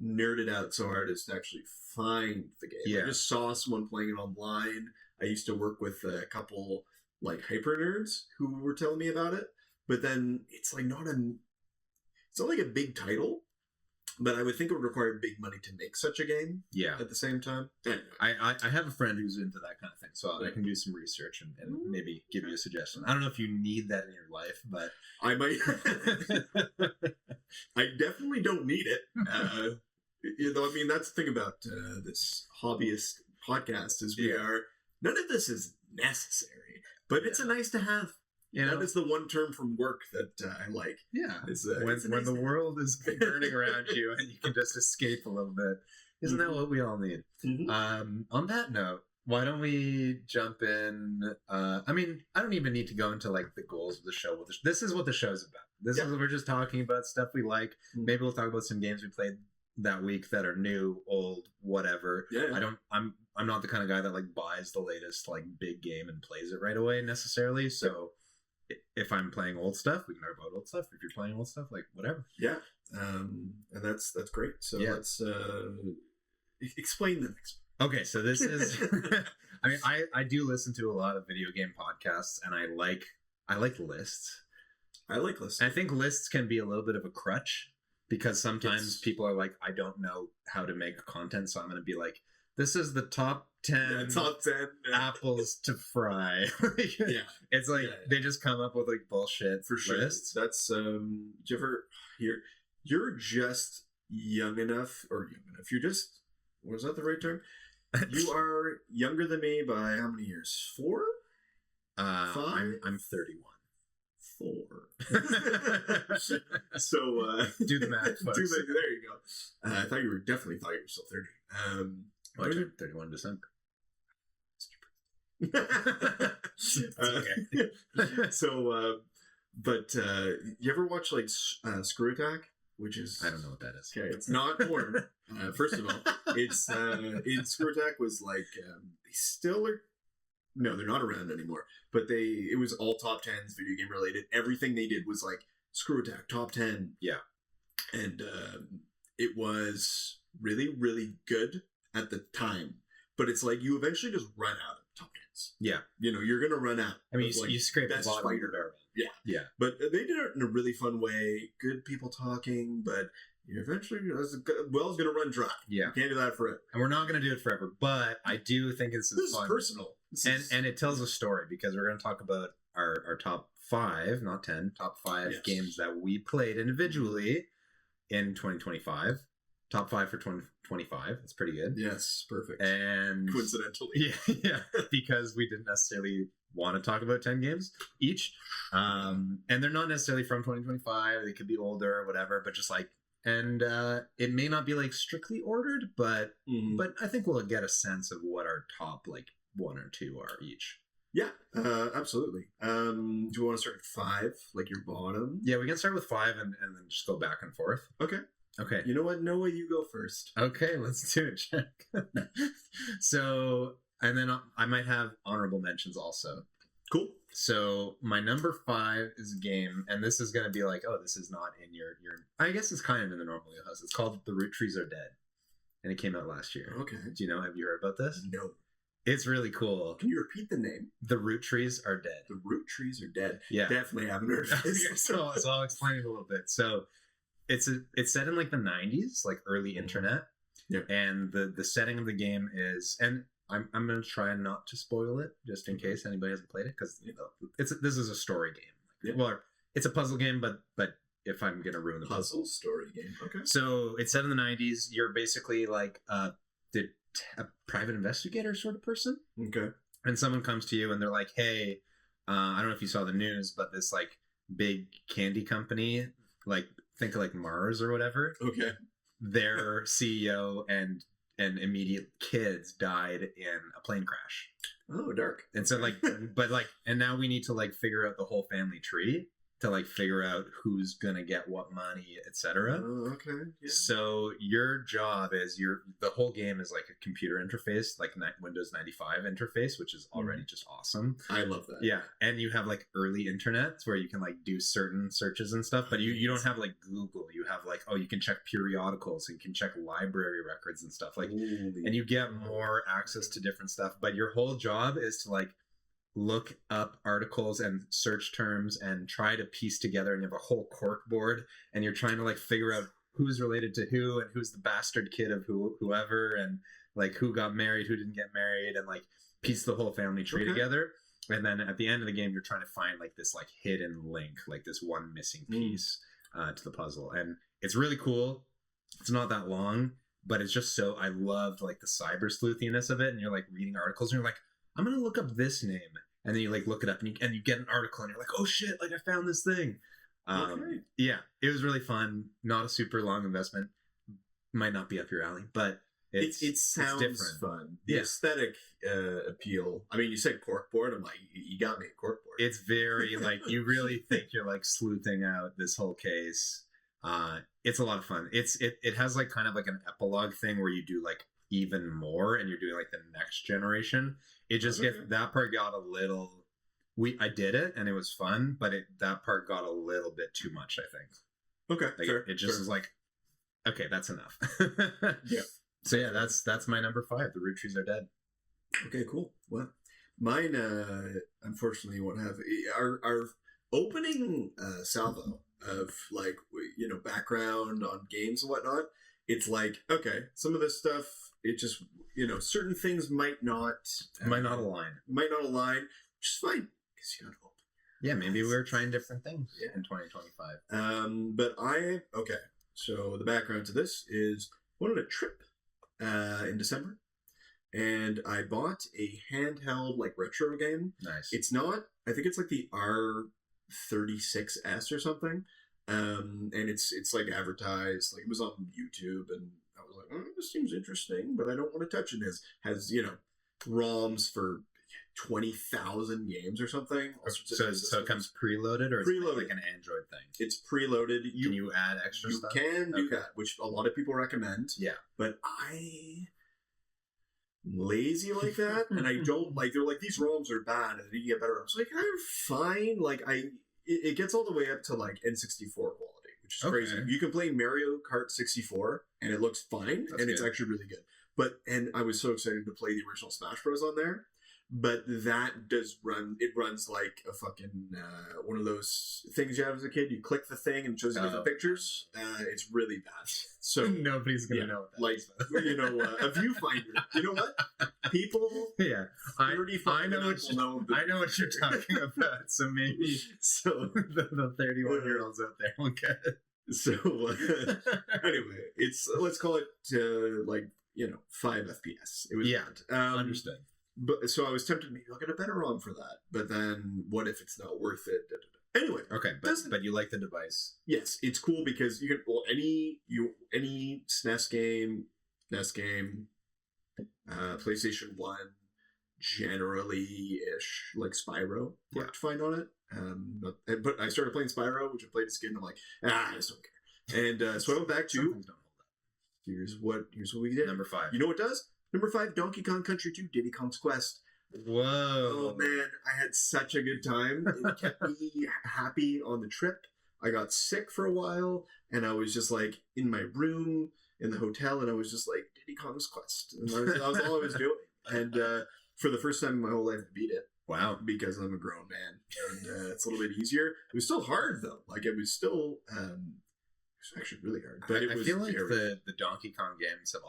nerded out so hard as to actually find the game. Yeah. I just saw someone playing it online. I used to work with a couple like hyper nerds who were telling me about it. But then it's like it's not like a big title. But I would think it would require big money to make such a game. Yeah. At the same time. Anyway. I have a friend who's into that kind of thing, so I can do some research and maybe give you a suggestion. I don't know if you need that in your life, but I might. I definitely don't need it. I mean, that's the thing about this hobbyist podcast is none of this is necessary, but it's a nice to have. That is the one term from work that I like. Yeah. When the world is burning around you and you can just escape a little bit. Isn't that what we all need? Mm-hmm. On that note, why don't we jump in? I mean, I don't even need to go into like the goals of the show. This is what the show's about. This is we're just talking about stuff we like. Mm-hmm. Maybe we'll talk about some games we played that week that are new, old, whatever. Yeah. I'm not the kind of guy that like buys the latest like big game and plays it right away necessarily. So if I'm playing old stuff, we can talk about old stuff. If you're playing old stuff, like whatever. Yeah. And that's great. So let's explain the next. Okay, so this is I mean, I do listen to a lot of video game podcasts, and I like lists. I like lists. I think lists can be a little bit of a crutch because sometimes people are like, I don't know how to make content, so I'm going to be like, this is the top 10 apples to fry. It's like they just come up with like bullshit for sure. lists. That's did you ever hear? You're just young enough. You're just, was that the right term? You are younger than me by how many years? 4? 5? I'm 31. 4. So do the math, folks. There you go. I thought you were still 30. I turned 31 in December. Okay. So, but you ever watch like Screw Attack? Which is, I don't know what that is. Okay, it's not porn. First of all, it's in Screw Attack was like they still are. No, they're not around anymore. But it was all top 10s, video game related. Everything they did was like Screw Attack top 10. Yeah, and it was really, really good at the time. But it's like you eventually just run out of top 10s. Yeah, you're gonna run out. I mean, you scrape the bottom of the barrel. Yeah. But they did it in a really fun way. Good people talking, but eventually, well's going to run dry. Yeah. You can't do that forever. And we're not going to do it forever, but I do think this is fun. Is personal. And it tells a story because we're going to talk about our top 5, not 10, top 5 games that we played individually in 2025. Top 5 for 2025. That's pretty good. Yes, perfect. And coincidentally. Yeah, because we didn't necessarily want to talk about 10 games each. And they're not necessarily from 2025. They could be older or whatever, but just like, and it may not be like strictly ordered, but I think we'll get a sense of what our top like 1 or 2 are each. Yeah, absolutely. Do you want to start at 5, like your bottom? Yeah, we can start with 5 and then just go back and forth. Okay. You know what? Noah, you go first. Okay, let's do it, Jack. So, and then I might have honorable mentions also. Cool. So my number 5 is a game, and this is going to be like, oh, this is not in your. I guess it's kind of in the normal wheelhouse. It's called The Root Trees Are Dead, and it came out last year. Okay. Do you know? Have you heard about this? No. It's really cool. Can you repeat the name? The Root Trees Are Dead. The Root Trees Are Dead. Yeah. Definitely haven't heard of this. so I'll explain it a little bit. So it's set in like the 90s, like early internet. Yeah. And the setting of the game is, and I'm going to try not to spoil it just in case anybody hasn't played it, because this is a story game. Yeah. Well, it's a puzzle game, but if I'm going to ruin the puzzle story game. Okay. So it's set in the 90s. You're basically like a private investigator sort of person. Okay. And someone comes to you and they're like, hey, I don't know if you saw the news, but this like big candy company, like think of like Mars or whatever. Okay. Their CEO and immediate kids died in a plane crash. Oh, dark. And so like, but like, and now we need to like figure out the whole family tree to like figure out who's gonna get what money, etc. Oh, okay. Yeah. So your job is the whole game is like a computer interface, like Windows 95 interface, which is already just awesome. I love that. Yeah, and you have like early internet where you can like do certain searches and stuff, but you don't have like Google. You have like, oh, you can check periodicals, and you can check library records and stuff like, and you get more access to different stuff. But your whole job is to like look up articles and search terms and try to piece together, and you have a whole cork board, and you're trying to like figure out who's related to who and who's the bastard kid of whoever, and like who got married, who didn't get married, and like piece the whole family tree together. And then at the end of the game, you're trying to find like this like hidden link, like this one missing piece to the puzzle. And it's really cool. It's not that long, but it's just so, I loved like the cyber sleuthiness of it. And you're like reading articles and you're like, I'm going to look up this name. And then you like look it up and you get an article and you're like, oh shit, like I found this thing. Yeah, it was really fun. Not a super long investment. Might not be up your alley, but it sounds different. Fun. The aesthetic appeal. I mean, you said corkboard. I'm like, you got me a corkboard. It's very like, you really think you're like sleuthing out this whole case. It's a lot of fun. It has like kind of like an epilogue thing where you do like even more, and you're doing like the next generation. It just that part got a little. I did it and it was fun, but that part got a little bit too much, I think. Okay, like fair, it just is like, okay, that's enough. Yeah. So yeah, that's my number 5. The root trees are dead. Okay, cool. Well, mine unfortunately won't have our opening salvo of like background on games and whatnot. It's like, okay, some of this stuff, it just certain things might not align, which is fine because you got to open. Yeah, maybe we were trying different things in 2025. But okay. So the background to this is I went on a trip in December, and I bought a handheld like retro game. Nice. It's not. I think it's like the R36S or something. And it's like advertised, like it was on YouTube, and I was like, this seems interesting, but I don't want to touch it. Has ROMs for 20,000 games or something. So it comes preloaded, or preloaded, like an Android thing? It's preloaded. Can you add extra stuff? You can do that, which a lot of people recommend. Yeah, but I'm lazy like that, and I don't like. They're like, these ROMs are bad, and you get better ROMs. Like, I'm fine. Like it gets all the way up to like N64 quality, which is crazy. You can play Mario Kart 64 and it looks fine. That's it's actually really good. And I was so excited to play the original Smash Bros on there. But that does run. It runs like a fucking one of those things you have as a kid. You click the thing and it shows you different pictures. It's really bad. So nobody's gonna know what that is. A viewfinder. You know what? People. Yeah, I know what you're talking about. So maybe the 31-year-olds out there will get it. So anyway, it's let's call it 5 FPS. It was understood. But so I was tempted, maybe I'll get a better ROM for that. But then, what if it's not worth it? Anyway, okay, but you like the device? Yes, it's cool because you can any SNES game, NES game, PlayStation 1, generally ish, like Spyro worked fine on it. But I started playing Spyro, which I played as a kid, and I'm like, I just don't care. And so I went back to here's what we did. Number 5. You know what it does? Number 5, Donkey Kong Country 2, Diddy Kong's Quest. Whoa. Oh, man. I had such a good time. It kept me happy on the trip. I got sick for a while, and I was just, like, in my room in the hotel, and I was just like, Diddy Kong's Quest. And that was all I was doing. And for the first time in my whole life, I beat it. Wow. Because I'm a grown man. And it's a little bit easier. It was still hard, though. Like, it was still... It's actually really hard. But I feel like the Donkey Kong games have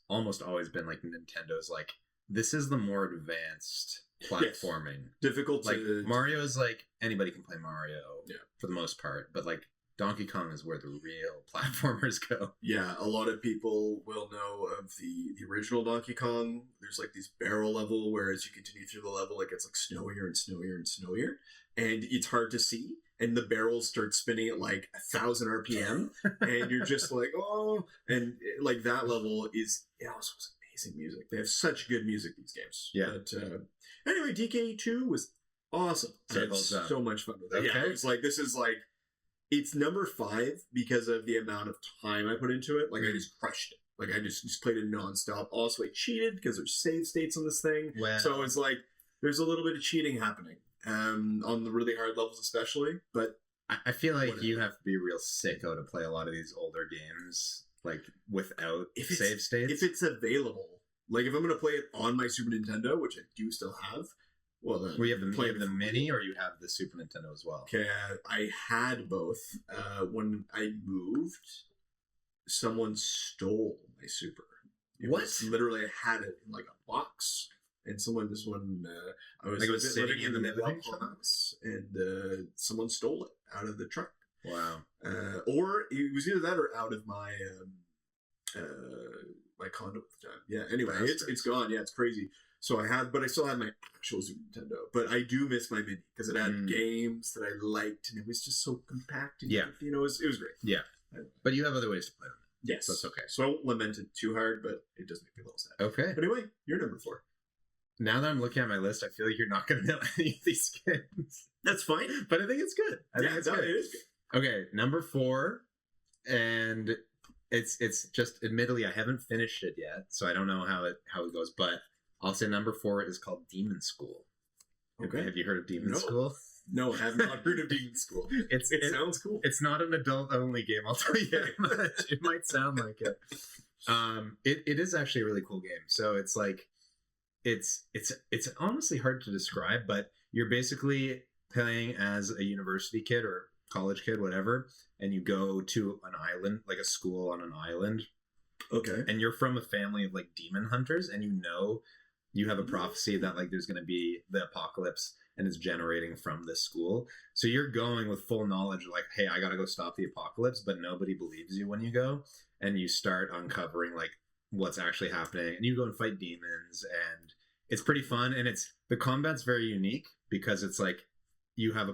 almost always been like Nintendo's like, this is the more advanced platforming. Yes. Difficult like Mario's like anybody can play Mario for the most part, but like Donkey Kong is where the real platformers go. Yeah, a lot of people will know of the original Donkey Kong. There's like this barrel level where as you continue through the level, it gets like snowier and snowier and snowier. And it's hard to see. and the barrels start spinning at like 1,000 RPM, and you're just like, oh, and like that level is it also has amazing music. They have such good music these games. Yeah. But anyway, DK2 was awesome. I had so much fun with it. Okay. Yeah, it's like this is like it's number 5 because of the amount of time I put into it. Like I just crushed it. Like I just played it nonstop. Also, I cheated because there's save states on this thing. Wow. So it's like there's a little bit of cheating happening on the really hard levels, especially. But I feel like you have to be a real sicko to play a lot of these older games like without save states. If it's available, like if I'm going to play it on my Super Nintendo, which I do still have. Well, then you have the mini, or you have the Super Nintendo as well. Okay, I had both. When I moved, someone stole my Super. Literally, I had it in like a box, and someone I was, like it was sitting in the living box, and someone stole it out of the truck. Wow. Or it was either that or out of my my condo at the time. Yeah. Anyway, it's gone. Yeah, it's crazy. So but I still had my actual Super Nintendo. But I do miss my mini because it had games that I liked, and it was just so compact. And it was great. Yeah. But you have other ways to play with it. Yes. So that's okay. So I won't lament it too hard, but it does make me a little sad. Okay. But anyway, you're number 4. Now that I'm looking at my list, I feel like you're not going to know any of these games. That's fine. But I think it's good. I think it's good. It is good. Okay, number 4, and it's just admittedly I haven't finished it yet, so I don't know how it goes, but I'll say number 4 is called Demon School. Okay. Have you heard of Demon School? No, I have not heard of Demon School. It sounds cool. It's not an adult-only game, I'll tell you that much. It might sound like it. It is actually a really cool game. So it's like, it's honestly hard to describe, but you're basically playing as a university kid or college kid, whatever, and you go to an island, like a school on an island. Okay. And you're from a family of like demon hunters, and you have a prophecy that like there's going to be the apocalypse and it's generating from this school. So you're going with full knowledge like, hey, I got to go stop the apocalypse, but nobody believes you when you go, and you start uncovering like what's actually happening, and you go and fight demons, and it's pretty fun. And the combat's very unique because it's like you have a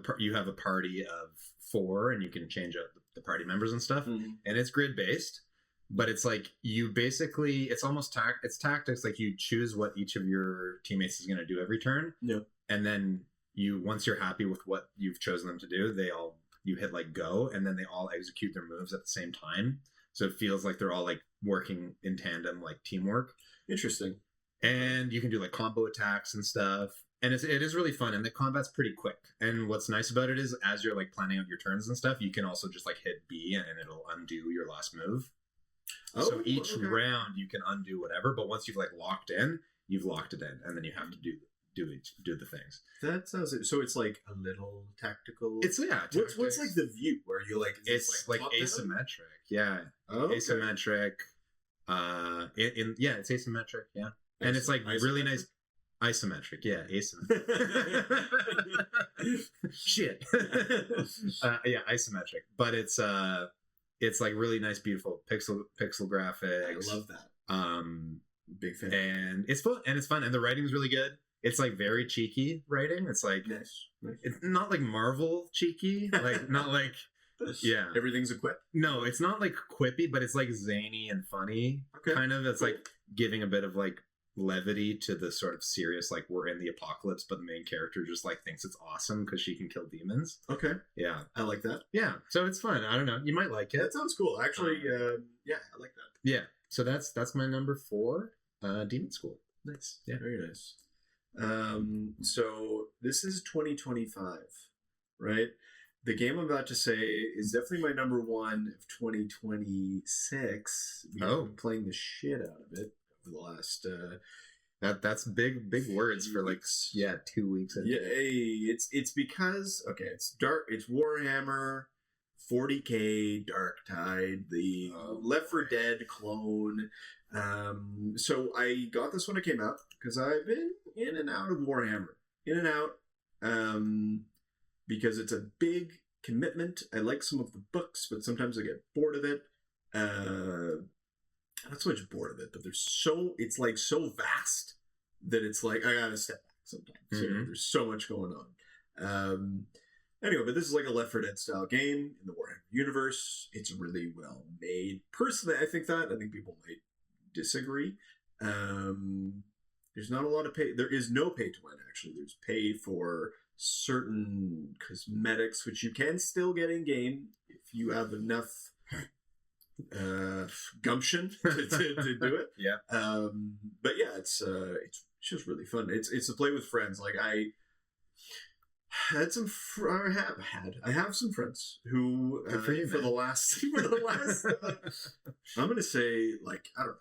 party of 4 and you can change up the party members and stuff, and it's grid based. But it's like you basically, it's almost it's tactics. Like you choose what each of your teammates is going to do every turn. Yeah. And then once you're happy with what you've chosen them to do, you hit like go, and then they all execute their moves at the same time. So it feels like they're all like working in tandem, like teamwork. Interesting. And you can do like combo attacks and stuff. And it is really fun, and the combat's pretty quick. And what's nice about it is as you're like planning out your turns and stuff, you can also just like hit B and it'll undo your last move. So each round you can undo whatever, but once you've like locked in, you've locked it in, and then you have to do the things. That sounds so. It's like a little tactical. It's What's like the view where you like? It's like asymmetric. Yeah. Okay. Asymmetric. It's asymmetric. Yeah, and it's like really nice. Isometric, yeah, asymmetric. Shit. Yeah, isometric, but it's like really nice, beautiful pixel graphics. I love that. Big fan. And it's fun, and the writing's really good. It's like very cheeky writing. It's like nice. It's not like Marvel cheeky, like not like everything's a quip. No, it's not like quippy, but it's like zany and funny. Okay. Kind of. It's like giving a bit of like levity to the sort of serious, like we're in the apocalypse, but the main character just like thinks it's awesome because she can kill demons. Okay. Yeah. I like that. Yeah. So it's fun. I don't know. You might like it. That sounds cool. Actually, I like that. Yeah. So that's my number 4, Demon School. Nice. Yeah. Very nice. So this is 2025, right? The game I'm about to say is definitely my number 1 of 2026. I've been playing the shit out of it over the last that's big words for like 2 weeks. It's because it's dark. It's Warhammer 40K Dark Tide, the Left 4 Dead clone. So I got this when it came out because I've been in and out of Warhammer, because it's a big commitment. I like some of the books, but sometimes I get bored of it. Not so much bored of it, but it's like so vast that it's like I gotta step back sometimes. Mm-hmm. There's so much going on. Anyway, but this is like a Left 4 Dead style game in the Warhammer universe. It's really well made. Personally, I think that. I think people might disagree. There's not a lot of pay. There is no pay to win, actually. There's pay for certain cosmetics, which you can still get in game if you have enough gumption to do it. Yeah. But yeah, it's just really fun. It's to play with friends. Like I had some. I have some friends who for the last I'm gonna say like I don't know.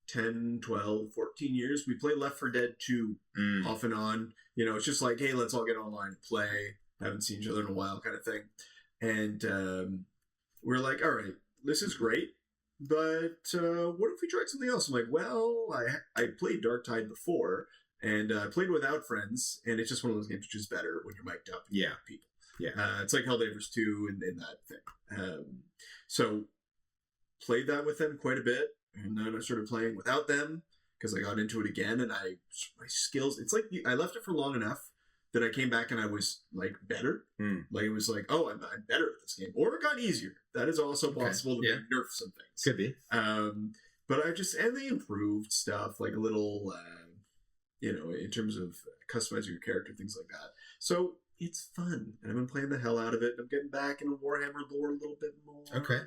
10, 12, 14 years. We play Left 4 Dead 2 off and on. You know, it's just like, hey, let's all get online and play. Haven't seen each other in a while kind of thing. And we're like, all right, this is great, but what if we tried something else? I'm like, well, I played Dark Tide before, and I played without friends, and it's just one of those games which is better when you're mic'd up and you have people. Yeah. It's like Helldivers 2 in that thing. So played that with them quite a bit. And then I started playing without them because I got into it again, and my skills. It's like I left it for long enough that I came back and I was like better. Like it was like, oh, I'm better at this game, or it got easier. That is also possible to nerf some things. Could be. But and they improved stuff like a little, in terms of customizing your character, things like that. So it's fun, and I've been playing the hell out of it. I'm getting back into Warhammer lore a little bit more. Okay.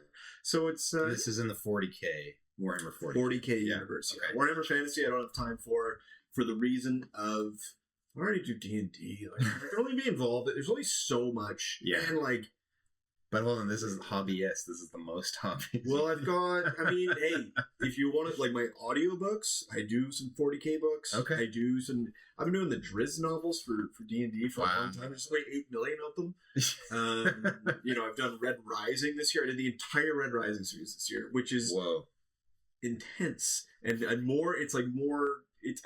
So it's this is in the 40K. Warhammer 40K universe. Okay. Warhammer Fantasy I don't have time for the reason of I already do D&D. Like, I can only be involved. There's only so much. Yeah. And like, but hold on, this is hobbyist. This is the most hobby. Well, I've got. I mean, hey, if you want it, like my audiobooks, I do some 40K books. Okay. I do some. I've been doing the Driz novels for D&D for a long time. There's like 8 million of them. I've done Red Rising this year. I did the entire Red Rising series this year, which is intense and more. It's like more. It's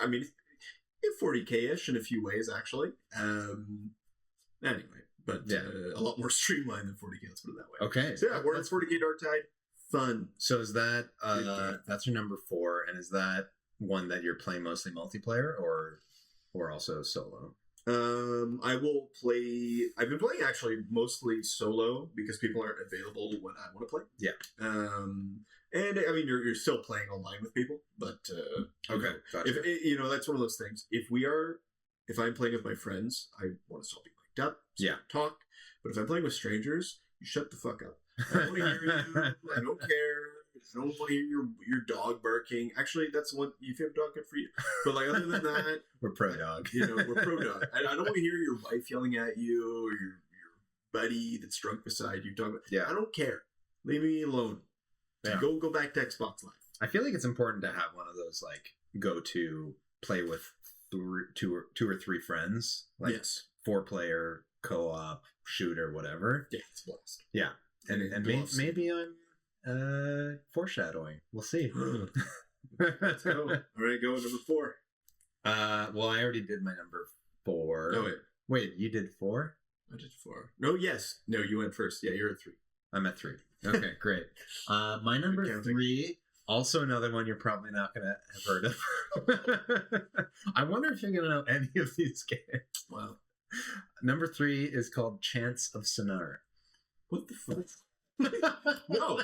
40K-ish in a few ways, actually. Anyway. But a lot more streamlined than 40K, let's put it that way. Okay. So yeah, we're at 40K Dark Tide. Fun. So is that, that's your number 4, and is that one that you're playing mostly multiplayer or also solo? I will play, I've been playing actually mostly solo because people aren't available when I want to play. Yeah. And I mean, you're still playing online with people, but okay. Gotcha. If that's one of those things. If I'm playing with my friends, I want to still be mic'd up. Talk. But if I'm playing with strangers, you shut the fuck up. I don't want to hear you. I don't care. I don't want to hear your dog barking. Actually, that's one. If you have a dog, good for you. But like other than that, we're pro dog. We're pro dog. I don't want to hear your wife yelling at you or your buddy that's drunk beside you talking. I don't care. Leave me alone. Yeah. Go back to Xbox Live. I feel like it's important to have one of those like go to play with two or three friends. Like 4-player co-op shooter, whatever. Yeah, it's a blast. Yeah, and maybe I'm foreshadowing. We'll see. Let's go. All right, go with number 4. Well, I already did my number 4. No, wait, you did 4? I did 4. No, yes. No, you went first. Yeah, you're at 3. I'm at 3. Okay, great. My number 3, also another one you're probably not going to have heard of. I wonder if you're going to know any of these games. Wow. Number 3 is called Chants of Sonar. What the fuck? No,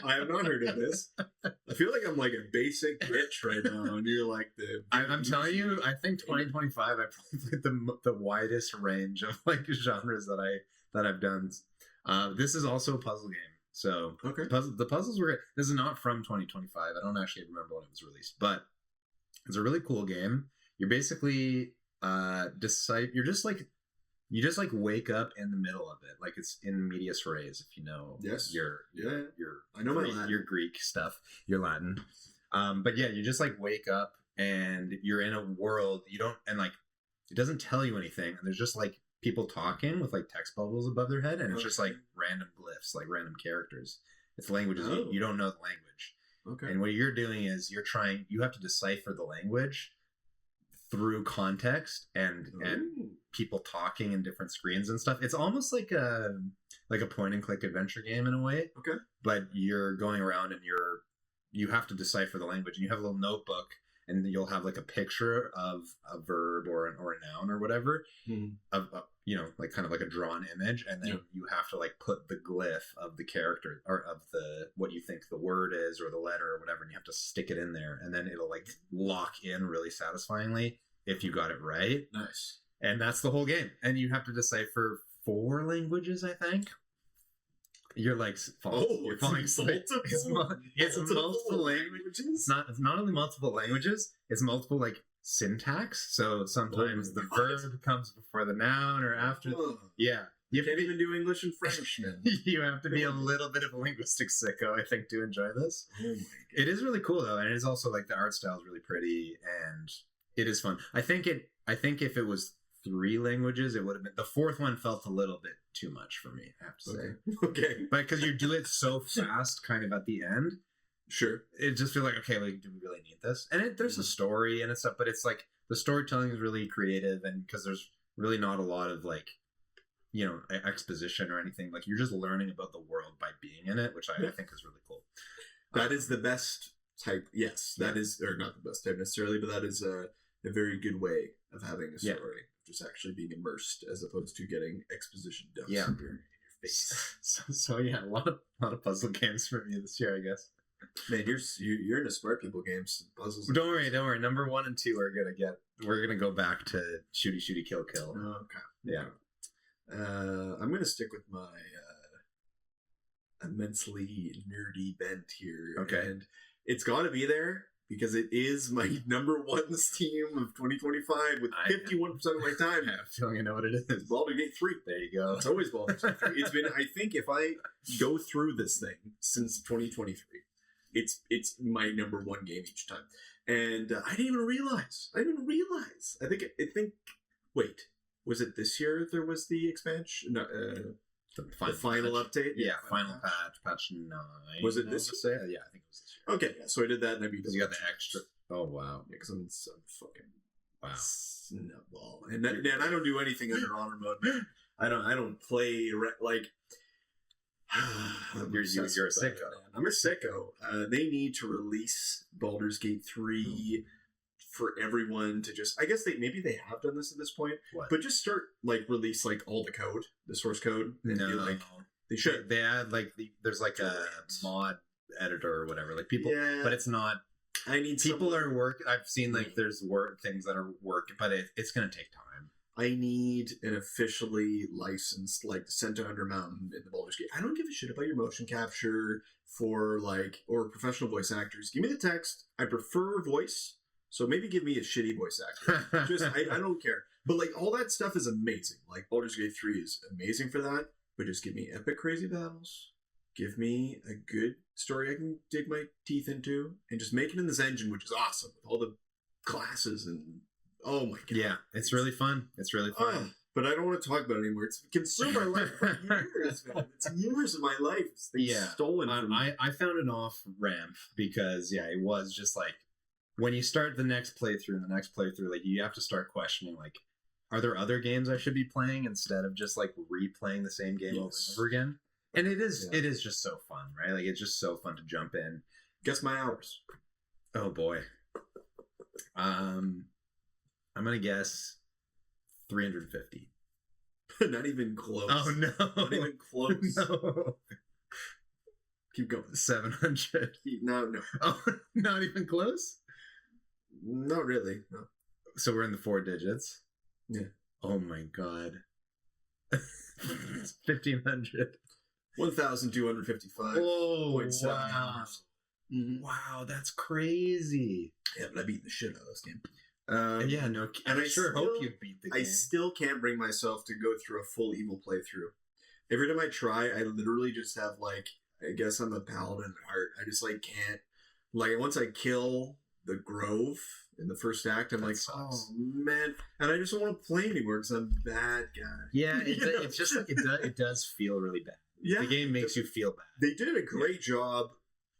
I have not heard of this. I feel like I'm like a basic bitch right now, and you're like the. I'm telling you, I think 2025 I probably played the widest range of like genres that I've done. This is also a puzzle game. So the puzzles were. This is not from 2025. I don't actually remember when it was released, but it's a really cool game. You're basically you just wake up in the middle of it, like it's in medias res, if you know. Yes. I know my Latin. Your Greek stuff, your Latin. But yeah, you just like wake up and you're in a world you don't, and like it doesn't tell you anything, and there's just like people talking with like text bubbles above their head, and it's just like random glyphs, like random characters. It's languages you don't know the language. Okay. And what you're doing is you have to decipher the language through context and people talking in different screens and stuff. It's almost like a point and click adventure game in a way. Okay. But you're going around and you have to decipher the language, and you have a little notebook, and you'll have like a picture of a verb or a noun or whatever, of like kind of like a drawn image, and then you have to like put the glyph of the character or of the what you think the word is or the letter or whatever, and you have to stick it in there, and then it'll like lock in really satisfyingly if you got it right. Nice. And that's the whole game, and you have to decipher 4 languages, I think. You're like you're falling asleep. It's multiple languages. It's not only multiple languages, it's multiple like syntax. So sometimes the verb comes before the noun or after. Yeah. You can't even do English and French, man. You have to be a little bit of a linguistic sicko, I think, to enjoy this. Oh my God. It is really cool though, and it is also like the art style is really pretty and it is fun. I think if it was 3 languages, it would have been the 4th one felt a little bit too much for me, I have to say. Okay. But because you do it so fast kind of at the end, sure, it just feels like, okay, like, do we really need this? And there's a story and stuff, but it's like the storytelling is really creative, and because there's really not a lot of like exposition or anything. Like you're just learning about the world by being in it, which I think is really cool. That is the best type. Yes, that is, or not the best type necessarily, but that is a very good way of having a story. Just actually being immersed as opposed to getting exposition dumped in your face. So yeah, a lot of puzzle games for me this year, I guess. Man, you're into smart people games. Puzzles. Don't worry. Number 1 and 2 we're gonna go back to shooty kill. Oh, okay. Yeah. I'm gonna stick with my immensely nerdy bent here. Okay. And it's got to be there because it is my number 1 Steam of 2025 with 51% of my time. I have a feeling I know what it is. Baldur's Gate 3. There you go. It's always Baldur's Gate 3. It's been, I think if I go through this thing since 2023, it's my number 1 game each time. And I didn't even realize. I think, wait, was it this year there was the expansion? No, the final update? Yeah, final patch 9. Was it this year? Yeah, I think it was this year. Okay, yeah, so I did that and I beat because you got the extra. Oh, wow. Yeah, because I'm fucking wow. Snubball. And I don't do anything under honor mode, man. I don't play, like... You're a sicko. I'm a sicko. They need to release Baldur's Gate 3 for everyone to just... I guess maybe they have done this at this point, but just start, release, all the code, the source code. And no. They should. They add, there's, a mod editor or whatever. People... Yeah. But it's not... I need people are working. I've seen, there's things that are working, but it's going to take time. I need an officially licensed, Descent to Under Mountain in the Baldur's Gate. I don't give a shit about your motion capture for, or professional voice actors. Give me the text. I prefer voice, so maybe give me a shitty voice actor. I don't care. But, all that stuff is amazing. Baldur's Gate 3 is amazing for that, but just give me epic crazy battles. Give me a good story I can dig my teeth into, and just make it in this engine, which is awesome, with all the classes and... Oh my God. Yeah, it's really fun. But I don't want to talk about it anymore. It's consumed my life for years, man. It's years of my life. It's stolen from me. I found an off ramp because, it was just when you start the next playthrough, you have to start questioning, are there other games I should be playing instead of just, replaying the same game over and over again? And it is just so fun, right? It's just so fun to jump in. Guess my hours. Oh, boy. I'm going to guess 350. Not even close. Oh, no. Not even close. No. Keep going. 700. No. Oh, not even close? Not really, no. So we're in the 4 digits? Yeah. Oh, my God. 1,500. 1,255. Oh, wow. Wow, that's crazy. Yeah, but I beat the shit out of this game. And I sure hope you beat the game. I still can't bring myself to go through a full evil playthrough. Every time I try, I literally just have I guess I'm a paladin at heart. I just can't. Once I kill the Grove in the first act, I'm oh man, and I just don't want to play anymore because I'm a bad guy. Yeah, it's just it does feel really bad. Yeah, the game makes you feel bad. They did a great job.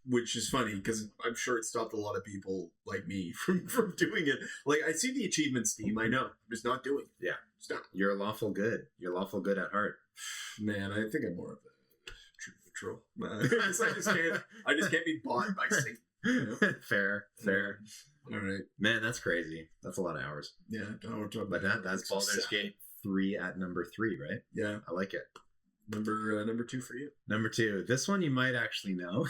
Which is funny because I'm sure it stopped a lot of people like me from doing it. I see the achievements team. I know. I'm just not doing it. Yeah. Stop. You're lawful good. You're lawful good at heart. Man, I think I'm more of a truth patrol. I just can't be bought by Satan. Fair. All right. Man, that's crazy. That's a lot of hours. Yeah. I don't want to talk But about that's Baldur's Gate 3 at number 3, right? Yeah. I like it. Number 2 for you. Number 2. This one you might actually know.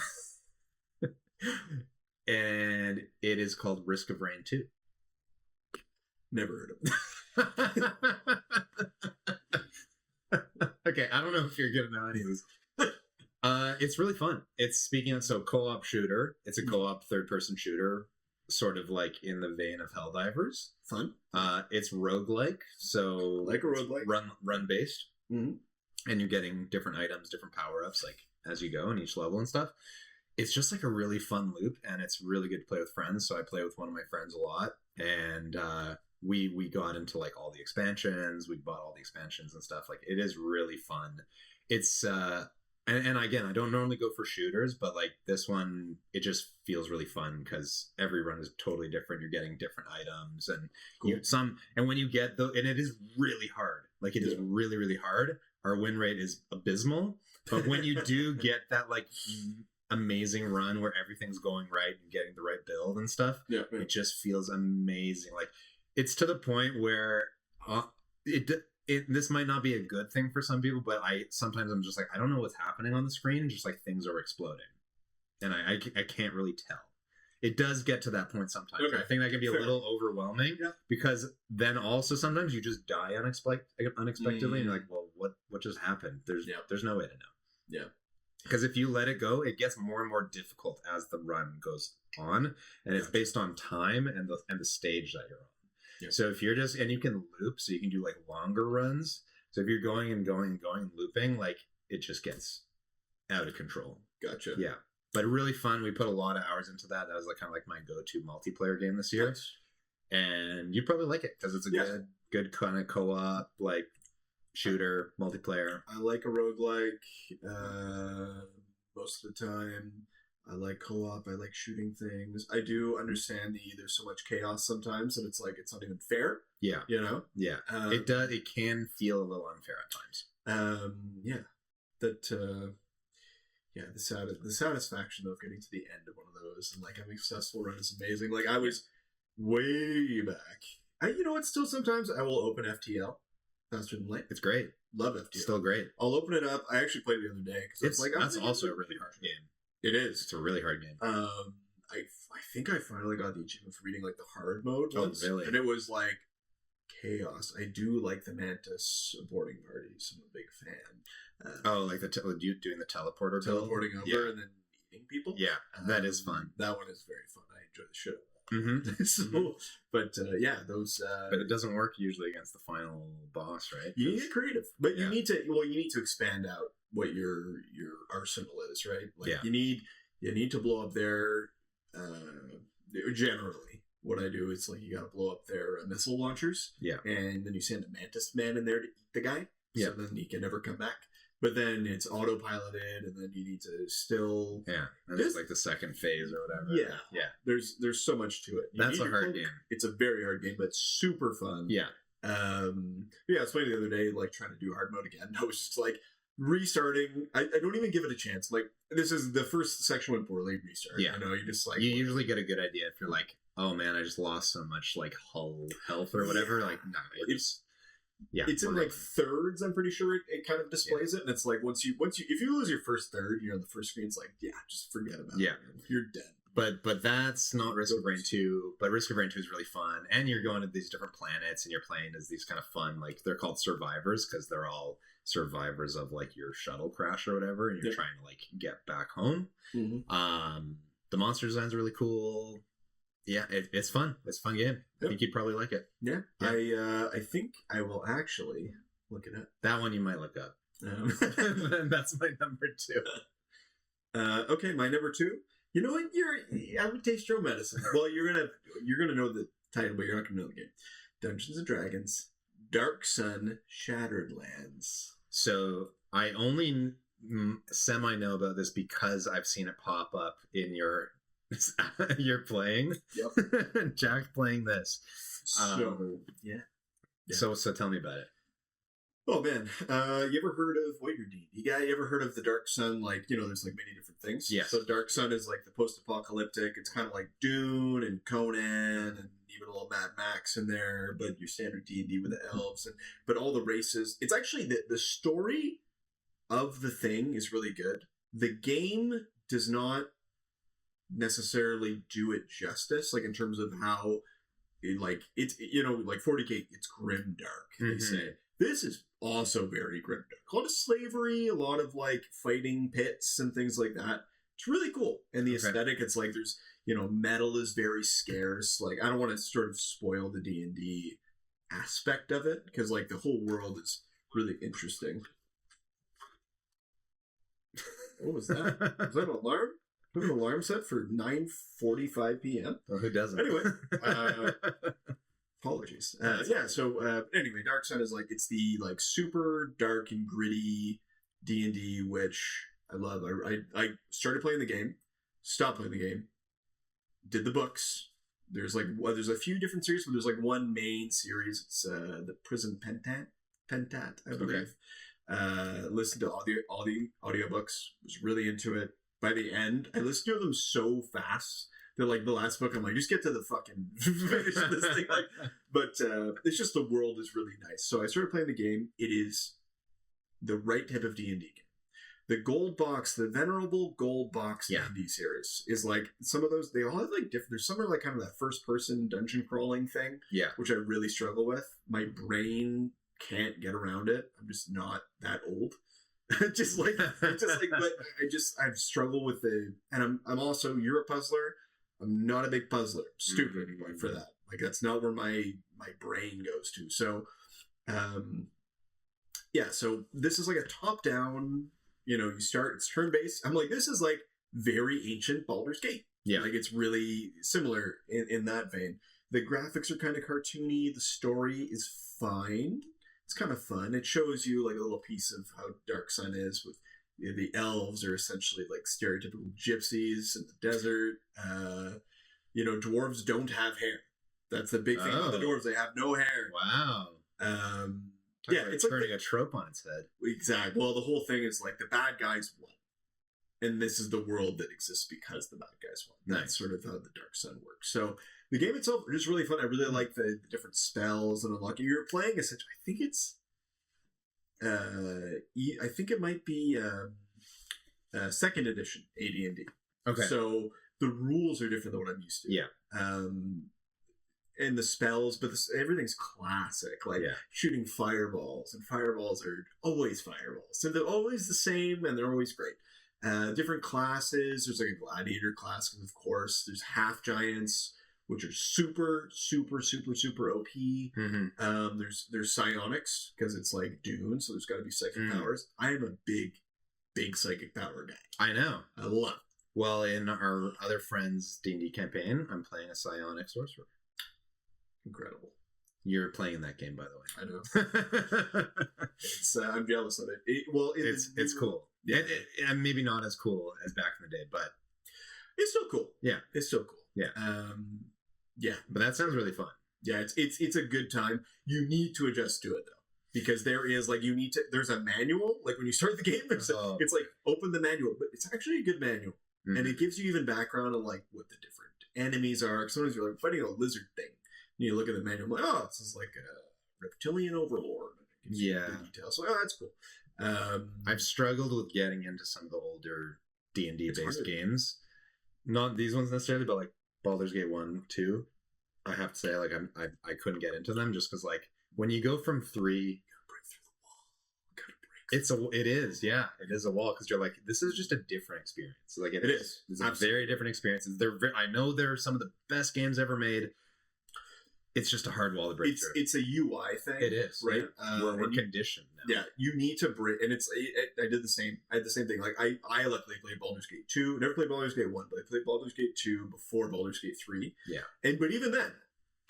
And it is called Risk of Rain 2. Never heard of it. Okay, I don't know if you're gonna know any of this. It's really fun. It's speaking of co-op shooter. It's a co-op third-person shooter, sort of like in the vein of Helldivers. Fun. It's roguelike, so like a roguelike, run based, and you're getting different items, different power-ups, like as you go in each level and stuff. It's just like a really fun loop, and it's really good to play with friends. So I play with one of my friends a lot, and we got into like all the expansions. We bought all the expansions and stuff. Like it is really fun. It's and again, I don't normally go for shooters, but like this one, it just feels really fun because every run is totally different. You're getting different items, and and when you get and it is really hard. Like it is really, really hard. Our win rate is abysmal, but when you do get that like amazing run where everything's going right and getting the right build and stuff, it just feels amazing. Like it's to the point where this might not be a good thing for some people, but sometimes I'm just like, I don't know what's happening on the screen, just like things are exploding, and I can't really tell. It does get to that point sometimes. Okay. I think that can be a little overwhelming because then also sometimes you just die unexpectedly, and you're like, well, what just happened? There's no way to know. Yeah. Because if you let it go, it gets more and more difficult as the run goes on, and it's based on time and the stage that you're on. Yeah. So if you're and you can loop, so you can do like longer runs. So if you're going and going and going and looping, like it just gets out of control. Gotcha. Yeah, but really fun. We put a lot of hours into that. That was like kind of like my go-to multiplayer game this year, and you'd probably like it because it's a good kind of co-op like shooter multiplayer. I like a roguelike most of the time. I like co-op. I like shooting things. I do understand there's so much chaos sometimes that it's like it's not even fair. Yeah, you know. Yeah, it does. It can feel a little unfair at times. The satisfaction of getting to the end of one of those and like having a successful run is amazing. Like I was way back. You know what? Still sometimes I will open FTL. Faster than light. It's great. Love FTL. Still great. I'll open it up. I actually played it the other day because that's also a really hard game. It is. It's a really hard game. I think I finally got the achievement for reading like the hard mode once. Oh, really? And it was like chaos. I do like the Mantis boarding parties. I'm a big fan. Like doing the teleporter teleporting over and then meeting people. Yeah, that is fun. That one is very fun. I enjoy the shit out of that. Mm-hmm. Those. But it doesn't work usually against the final boss, right? You need to get creative, but you need to. Well, you need to expand out what your arsenal is, right? Like you need to blow up their. Generally, what I do is like you got to blow up their missile launchers. Yeah, and then you send a Mantis man in there to eat the guy. So then he can never come back. But then it's autopiloted, and then you need to still and it's like the second phase or whatever. Yeah. There's so much to it. That's a hard game. It's a very hard game, but super fun. Yeah. I was playing the other day, like trying to do hard mode again. I was just like restarting. I don't even give it a chance. Like this is the first section went poorly. Restart. Yeah. You just like you usually get a good idea if you're like, oh man, I just lost so much like hull health or whatever. Like no, it's in like thirds. I'm pretty sure it kind of displays it, and it's like once you if you lose your first third, you're on the first screen. It's like just forget about it. Man. You're dead. But that's not Risk of Rain 2. But Risk of Rain 2 is really fun, and you're going to these different planets, and you're playing as these kind of fun like they're called survivors because they're all survivors of like your shuttle crash or whatever, and you're trying to like get back home. Mm-hmm. The monster designs are really cool. Yeah, it's fun. It's a fun game. I think you'd probably like it. Yeah. I think I will actually look it up. That one you might look up. That's my number 2. Okay, my number 2. You know what? I would taste your own medicine. Well, you're gonna know the title, but you're not gonna know the game. Dungeons and Dragons, Dark Sun, Shattered Lands. So I only semi know about this because I've seen it pop up in your. You're playing. Yep. Jack playing this. So So tell me about it. Oh man, you ever heard of Warrior D&D guy? You ever heard of the Dark Sun? Like, there's like many different things. Yes. So Dark Sun is like the post-apocalyptic. It's kind of like Dune and Conan and even a little Mad Max in there, but your standard D&D with the elves but all the races. It's actually the story of the thing is really good. The game does not necessarily do it justice, like in terms of how, like it's like 40K, it's grim dark. They say this is also very grim dark. A lot of slavery, a lot of like fighting pits and things like that. It's really cool, and the aesthetic. It's like there's metal is very scarce. Like I don't want to sort of spoil the D&D aspect of it because like the whole world is really interesting. What was that? Was that an alarm? We have an alarm set for 9:45 p.m. Well, who doesn't? Anyway, apologies. Anyway, Dark Sun is like it's the like super dark and gritty D&D, which I love. I started playing the game, stopped playing the game, did the books. There's a few different series, but there's like one main series. It's the Prison Pentat, I believe. Listened to all the audiobooks. Was really into it. By the end, I listened to them so fast that like the last book, I'm like, just get to the fucking finish this thing. But it's just the world is really nice. So I started playing the game. It is the right type of D&D game. The gold box, the venerable gold box D&D series is like some of those. They all have like different. There's some are like kind of that first person dungeon crawling thing, which I really struggle with. My brain can't get around it. I'm just not that old. But I've struggled with and I'm also, you're a puzzler. I'm not a big puzzler. I'm stupid for that. Like that's not where my brain goes to. So, so this is like a top down, you start, it's turn based. I'm like, this is like very ancient Baldur's Gate. Yeah. Like it's really similar in that vein. The graphics are kind of cartoony. The story is fine. It's kind of fun. It shows you like a little piece of how Dark Sun is with the elves are essentially like stereotypical gypsies in the desert. Dwarves don't have hair. That's the big thing about the dwarves. They have no hair. Wow. It's turning a trope on its head. Exactly. Well, the whole thing is like the bad guys won. And this is the world that exists because the bad guys won. Nice. That's sort of how the Dark Sun works. So the game itself is really fun. I really like the different spells and unlocking. You're playing essentially. I think it's. I think it might be second edition AD&D. Okay. So the rules are different than what I'm used to. Yeah. And the spells, but everything's classic. Like shooting fireballs, and fireballs are always fireballs. So they're always the same, and they're always great. Different classes. There's like a gladiator class, of course. There's half giants, which are super, super, super, super OP. Mm-hmm. There's psionics because it's like Dune, so there's got to be psychic powers. I am a big psychic power guy. I know. I love it. Well, in our other friend's D&D campaign, I'm playing a psionic sorcerer. Incredible. You're playing that game, by the way. I know. I'm jealous of it. It's cool. Yeah, and maybe not as cool as back in the day, but it's still cool. Yeah, it's still cool. Yeah. But that sounds really fun. Yeah, it's a good time. You need to adjust to it though, because there is like there's a manual. Like when you start the game, it's like open the manual, but it's actually a good manual, and it gives you even background on like what the different enemies are. Sometimes you're like fighting a lizard thing, and you look at the manual, like, oh, this is like a reptilian overlord. Yeah, details. So that's cool. I've struggled with getting into some of the older D&D based games. Not these ones necessarily, but like Baldur's Gate 1, 2. I have to say, like I couldn't get into them just because like when you go from 3, it is a wall because you're like, this is just a different experience. Like it is. It's a very different experience. I know they're some of the best games ever made. It's just a hard wall to break through. It's a UI thing. It is, right? We're conditioned now. Yeah, you need to break, and I did the same. I had the same thing. Like I luckily played Baldur's Gate 2. Never played Baldur's Gate 1, but I played Baldur's Gate 2 before Baldur's Gate 3. Yeah, but even then,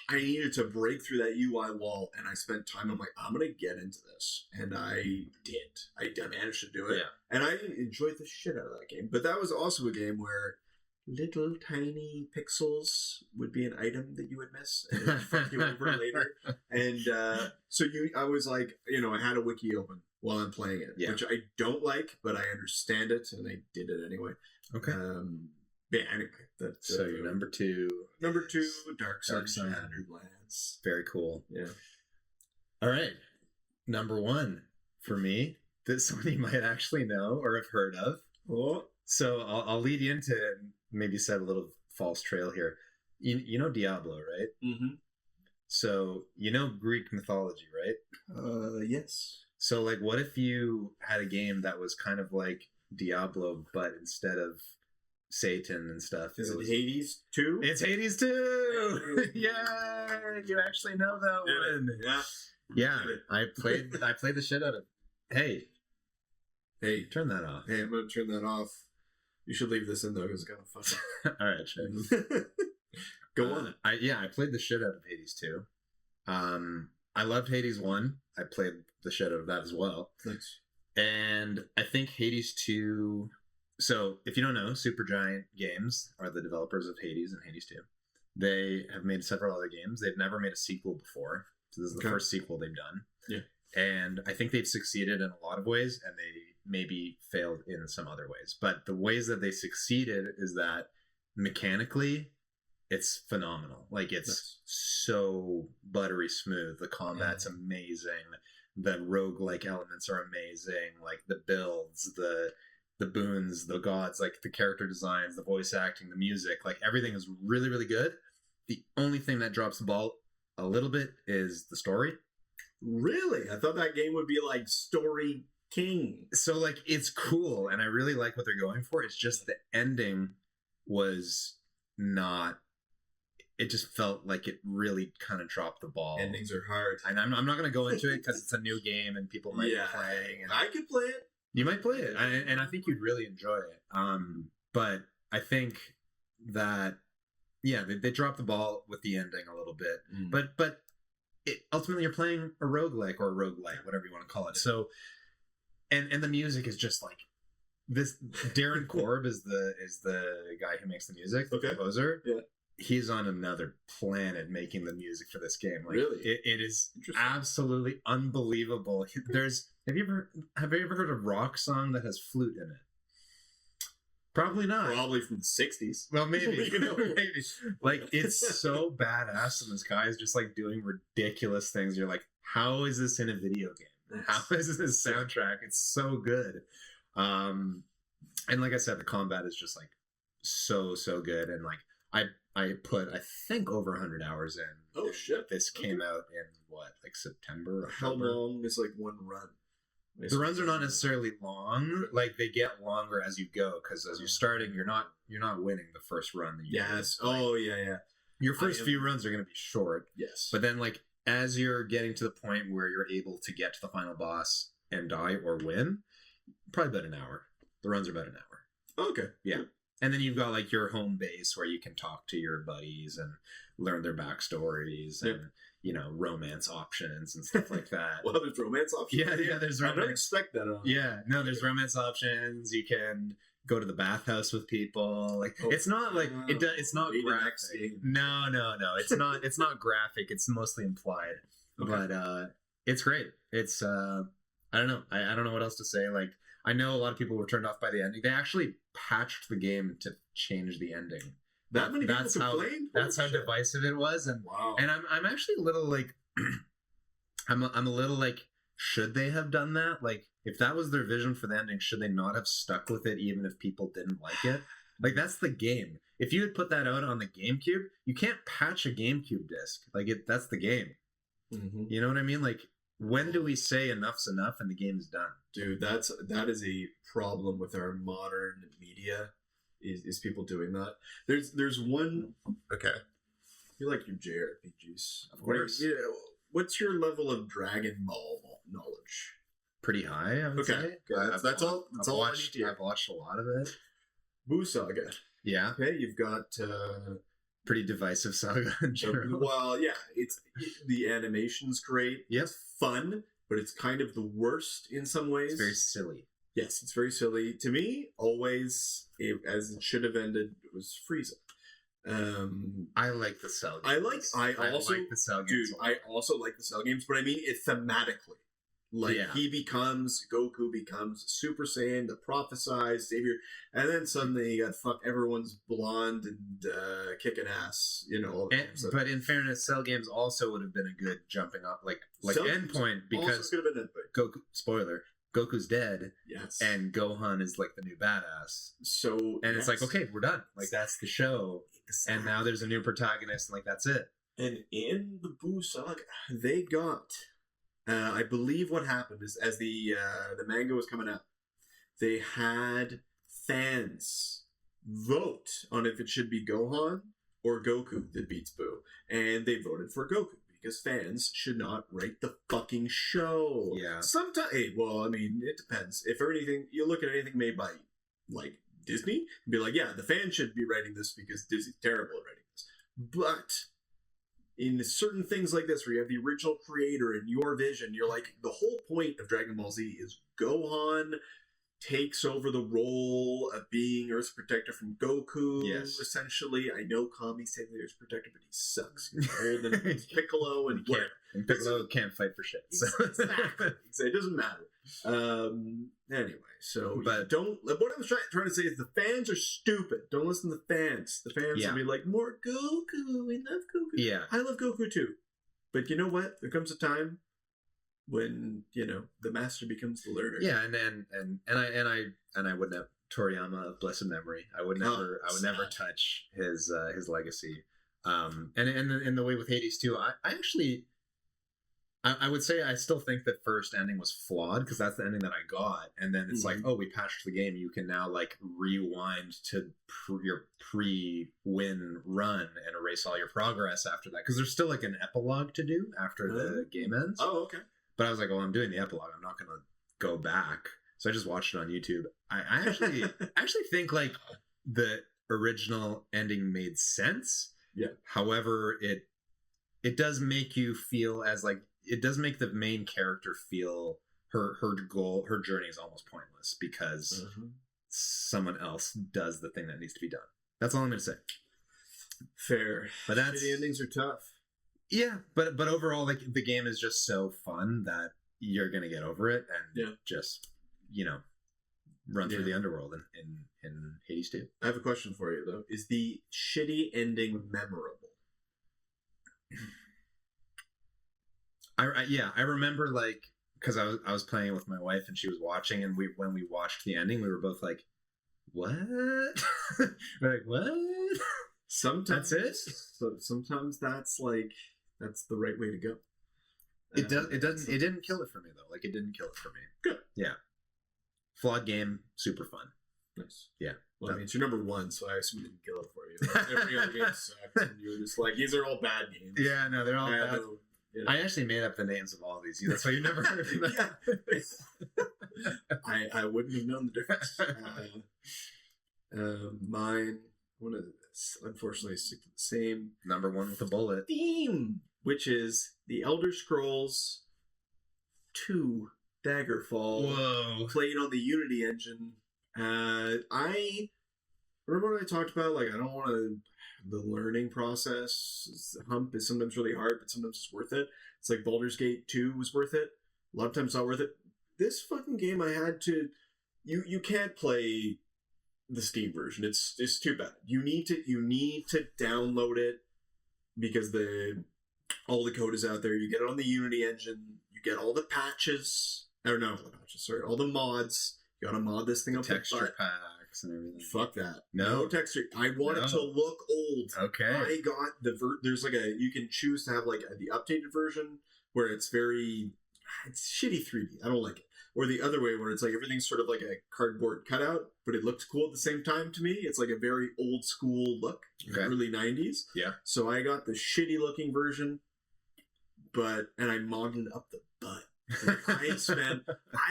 I needed to break through that UI wall, and I spent time. I'm like, I'm gonna get into this, and I did. I managed to do it, and I enjoyed the shit out of that game. But that was also a game where little tiny pixels would be an item that you would miss and it would fuck you over later. And I was like, I had a wiki open while I'm playing it, which I don't like, but I understand it, and I did it anyway. Okay. Yeah, anyway. So your number two, Dark Sun Shadowlands. Very cool. Yeah. All right. Number one for me, this one you might actually know or have heard of. Oh. So I'll lead you into maybe set a little false trail here. You know Diablo, right? Mm-hmm. So you know Greek mythology, right? Yes. So like, what if you had a game that was kind of like Diablo, but instead of Satan and stuff, is it Hades 2? It's Hades 2. Yeah, you actually know that one. Yeah. I played the shit out of. Hey, turn that off. Hey, I'm gonna turn that off. You should leave this in though, because it's kind of fun. All right, sure. Go on. I played the shit out of Hades 2. I loved Hades 1. I played the shit out of that as well. Thanks. And I think Hades 2. So, if you don't know, Supergiant Games are the developers of Hades and Hades 2. They have made several other games. They've never made a sequel before. So, this is the first sequel they've done. Yeah. And I think they've succeeded in a lot of ways, and they maybe failed in some other ways. But the ways that they succeeded is that mechanically, it's phenomenal. Like, it's so buttery smooth. The combat's amazing. The roguelike elements are amazing. Like, the builds, the boons, the gods, like the character designs, the voice acting, the music, like everything is really, really good. The only thing that drops the ball a little bit is the story. Really? I thought that game would be like Story King. So like, it's cool, and I really like what they're going for. It's just the ending was not. It just felt like it really kind of dropped the ball. Endings are hard. And I'm not going to go into it because it's a new game and people might be playing. And I could play it. You might play it, and I think you'd really enjoy it. But I think that, they dropped the ball with the ending a little bit. But ultimately you're playing a roguelike or a roguelite, whatever you want to call it. So, and the music is just like this. Darren Korb is the guy who makes the music, the composer. Yeah. He's on another planet making the music for this game. Like, really? It is absolutely unbelievable. Have you ever heard a rock song that has flute in it? Probably not. Probably from the 60s. Well, maybe. Maybe. Like, it's so badass, and this guy is just like doing ridiculous things. You're like, how is this in a video game? How is this soundtrack? It's so good. And like I said, the combat is just like so good, and like I put, I think, over 100 hours in. Oh, shit. This came out in, like, September? How long is, like, one run? The runs are not necessarily long. Like, they get longer as you go, because as you're starting, you're not winning the first run that you do. Oh, yeah. Your first few runs are going to be short. Yes. But then, like, as you're getting to the point where you're able to get to the final boss and die or win, probably about an hour. The runs are about an hour. Okay. Yeah. And then you've got like your home base where you can talk to your buddies and learn their backstories and, romance options and stuff like that. Well, there's romance options. Yeah, there's romance. I don't expect that. There's romance options. You can go to the bathhouse with people. Like, it's not like it's not graphic. No. It's not graphic. It's mostly implied. Okay. But it's great. It's I don't know. I don't know what else to say. Like, I know a lot of people were turned off by the ending. They actually patched the game to change the ending. That's how divisive it was, and I'm actually a little like, I'm a little like, should they have done that? Like, if that was their vision for the ending, should they not have stuck with it even if people didn't like it? Like, that's the game. If you had put that out on the GameCube, you can't patch a GameCube disc. Like, that's the game. Mm-hmm. You know what I mean? Like, when do we say enough's enough and the game is done? Dude, that is a problem with our modern media, is people doing that. There's one. Okay, you like your JRPGs, of course. What's your level of Dragon Ball knowledge? Pretty high, I would say. That's all. I've watched a lot of it. Buu Saga. Yeah. Okay, you've got. Pretty divisive saga in general. Well, yeah, the animation's great. Yep. It's fun, but it's kind of the worst in some ways. It's very silly. Yes, it's very silly. To me, always, as it should have ended, it was Frieza. I like the cell games. I also like the cell games. Dude, I also like the cell games, but I mean it thematically. Like Goku becomes Super Saiyan, the prophesized savior, and then suddenly you got everyone's blonde and kicking ass, But in fairness, cell games also would have been a good jumping up, like endpoint, because Goku, spoiler, Goku's dead, yes, and Gohan is like the new badass. So it's like, okay, we're done. Like that's the show, and now there's a new protagonist, and like that's it. And in the Buu saga, they got. I believe what happened is, as the manga was coming out, they had fans vote on if it should be Gohan or Goku that beats Buu, and they voted for Goku because fans should not write the fucking show. Yeah. Sometimes, well, I mean, it depends. If anything, you look at anything made by like Disney, and be like, yeah, the fans should be writing this because Disney's terrible at writing this, but in certain things like this, where you have the original creator and your vision, you're like, the whole point of Dragon Ball Z is Gohan takes over the role of being Earth's protector from Goku, essentially. I know Kami's technically Earth's protector, but he sucks. He's old and Piccolo and whatever. And Piccolo can't fight for shit. So. Exactly. It doesn't matter. Anyway, so what I was trying to say is the fans are stupid. Don't listen to the fans. The fans will be like, more Goku. We love Goku. Yeah. I love Goku too. But you know what? There comes a time when, the master becomes the learner. Yeah, and I would never, Toriyama of blessed memory, I would never touch his legacy. And in the way with Hades too, I actually I would say I still think that first ending was flawed because that's the ending that I got, and then it's like, oh, we patched the game. You can now like rewind to your pre-win run and erase all your progress after that because there's still like an epilogue to do after the game ends. Oh, okay. But I was like, well, I'm doing the epilogue. I'm not gonna go back. So I just watched it on YouTube. I actually think like the original ending made sense. Yeah. However, it does make you feel as like. It does make the main character feel her journey is almost pointless because someone else does the thing that needs to be done. That's all I'm going to say. Fair. But shitty endings are tough. Yeah, but overall, like the game is just so fun that you're going to get over it and just run through the underworld in Hades 2. I have a question for you though. Is the shitty ending memorable? I remember like because I was playing it with my wife and she was watching, and when we watched the ending, we were both like, "What?" We're like, "What?" Sometimes that's it. So sometimes that's the right way to go. It didn't kill it for me though. Like it didn't kill it for me. Good. Yeah. Flawed game, super fun. Nice. Yeah. Well, I mean, it's your number one, so I assume it didn't kill it for you. Every other game sucked, and you were just like, these are all bad games. Yeah, no, they're all bad. I actually made up the names of all of these. That's why you never heard of them. I wouldn't have known the difference. Mine, unfortunately, stick to the same number one with a bullet theme, which is the Elder Scrolls 2 Daggerfall. Whoa! Played on the Unity engine. I remember what I talked about. Like, I don't want to. The learning process hump is sometimes really hard, but sometimes it's worth it. It's like Baldur's Gate 2 was worth it. A lot of times not worth it. This fucking game I had to... You can't play the Steam version. It's too bad. You need to download it because all the code is out there. You get it on the Unity engine. You get all the patches. Or no, the patches, sorry. All the mods. You gotta mod this thing up. Texture pack. And everything. Fuck that. No texture. I want it to look old. Okay. I got there's like you can choose to have like the updated version where it's shitty 3D. I don't like it. Or the other way where it's like everything's sort of like a cardboard cutout, but it looks cool at the same time to me. It's like a very old school look, early 90s. Yeah. So I got the shitty looking version, and I modded up the butt. I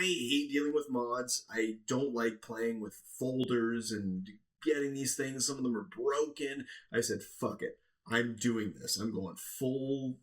hate dealing with mods. I don't like playing with folders and getting these things. Some of them are broken. I said, fuck it. I'm doing this. I'm going full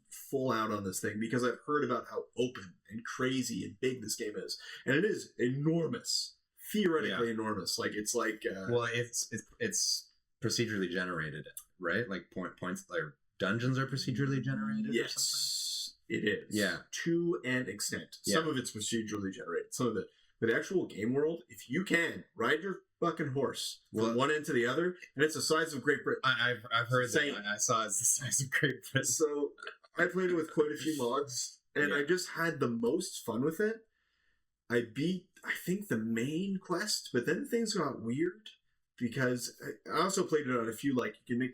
out on this thing because I've heard about how open and crazy and big this game is. And it is enormous theoretically enormous. Like it's like well, it's procedurally generated, right? Like points, like dungeons are procedurally generated. Yes, it is. Yeah, to an extent. Some of it's procedurally generated. Some of it, but the actual game world, if you can ride your fucking horse from one end to the other, and it's the size of Great Britain. I've heard that. I saw it's the size of Great Britain. So I played it with quite a few mods, and I just had the most fun with it. I beat, I think, the main quest, but then things got weird because I also played it on a few, like, you can make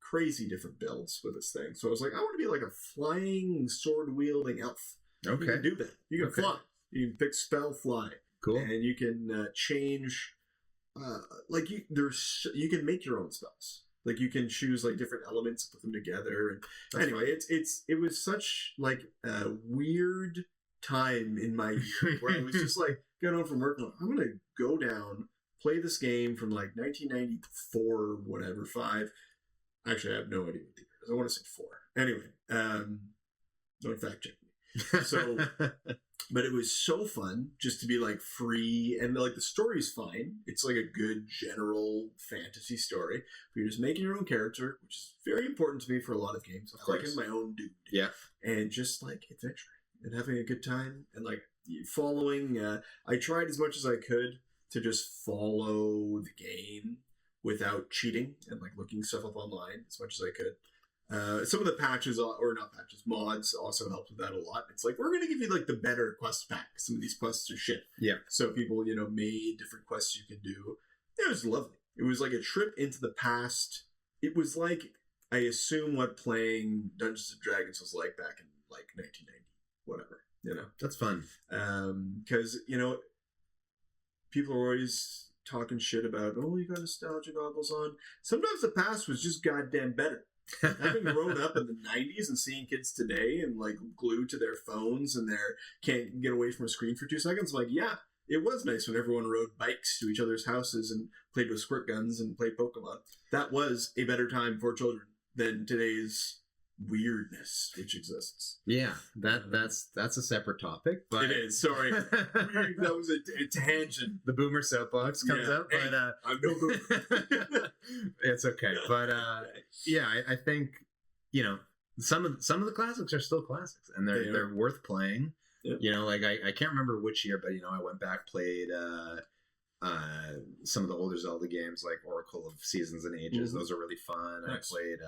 crazy different builds with this thing. So I was like, I want to be like a flying, sword-wielding elf. Okay. You can do that. You can fly. You can pick spell fly. Cool. And you can change, you can make your own spells. Like, you can choose, like, different elements, put them together. And anyway, it was such, like, a weird time in my year where I was just like, got home from work, I'm gonna go down, play this game from like 1994 or whatever, 5. Actually, I have no idea what the year is. I want to say 4. Anyway, don't fact check me. So, but it was so fun just to be like free, and like the story's fine. It's like a good general fantasy story. But you're just making your own character, which is very important to me for a lot of games. I like my own dude. Yeah. And just like adventure and having a good time and like following. I tried as much as I could to just follow the game without cheating and like looking stuff up online as much as I could. Some of the mods also helped with that a lot. It's like, we're going to give you like the better quest pack. Some of these quests are shit. Yeah. So people, made different quests you could do. It was lovely. It was like a trip into the past. It was like, I assume, what playing Dungeons and Dragons was like back in like 1990. Whatever, That's fun. Because, people are always talking shit about, oh, you got nostalgia goggles on. Sometimes the past was just goddamn better. Having grown up in the 90s and seeing kids today and like glued to their phones and can't get away from a screen for 2 seconds, I'm like, yeah, it was nice when everyone rode bikes to each other's houses and played with squirt guns and played Pokemon. That was a better time for children than today's weirdness which exists. Yeah, that's a separate topic, but it is. Sorry, that was a tangent. The boomer soapbox comes out, but I'm no boomer. It's okay, but I think some of the classics are still classics, and they're worth playing. Yep. Like I can't remember which year, but I went back, played some of the older Zelda games like Oracle of Seasons and Ages. Mm-hmm. Those are really fun. Nice. I played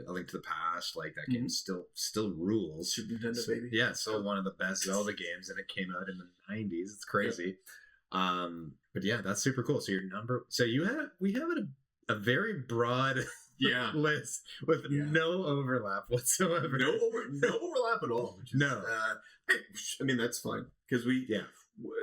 A Link to the Past, like that game still rules. Super Nintendo, baby. Yeah, still one of the best Zelda games, and it came out in the 90s. It's crazy. Yep. But yeah, that's super cool. So we have a very broad list with no overlap whatsoever. No overlap at all. No. I mean, that's fine because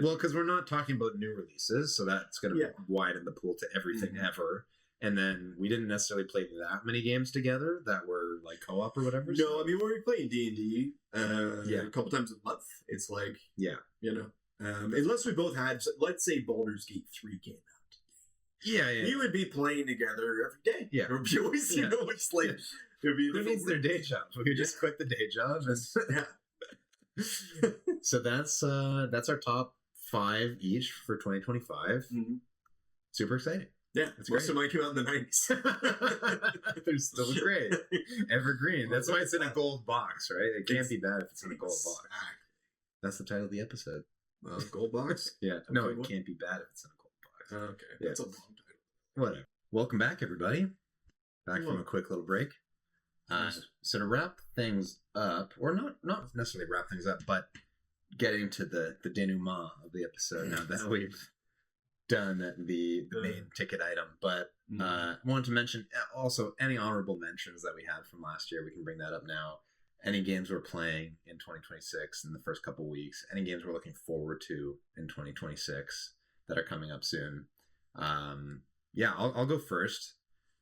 because we're not talking about new releases, so that's going to widen the pool to everything ever. And then we didn't necessarily play that many games together that were like co-op or whatever. No, I mean, when we playing D&D a couple times a month, it's like, unless we both had, let's say Baldur's Gate 3 came out. Yeah. We would be playing together every day. Yeah. It would be always, it's like, who needs their day job? We could just quit the day job. And So that's our top 5 each for 2025. Mm-hmm. Super exciting. Yeah, most of mine came out in the 90s. They're still great. Evergreen. That's why it's in a gold box, right? It can't be bad if it's in a gold box. That's the title of the episode. Gold box? Yeah. No, it can't be bad if it's in a gold box. Okay. Yeah. That's a long title. Whatever. Welcome back, everybody. Back from a quick little break. So to wrap things up, or not necessarily wrap things up, but getting to the denouement of the episode now that we've done the main ticket item, but wanted to mention also any honorable mentions that we had from last year. We can bring that up now. Any games we're playing in 2026 in the first couple weeks, any games we're looking forward to in 2026 that are coming up soon. I'll go first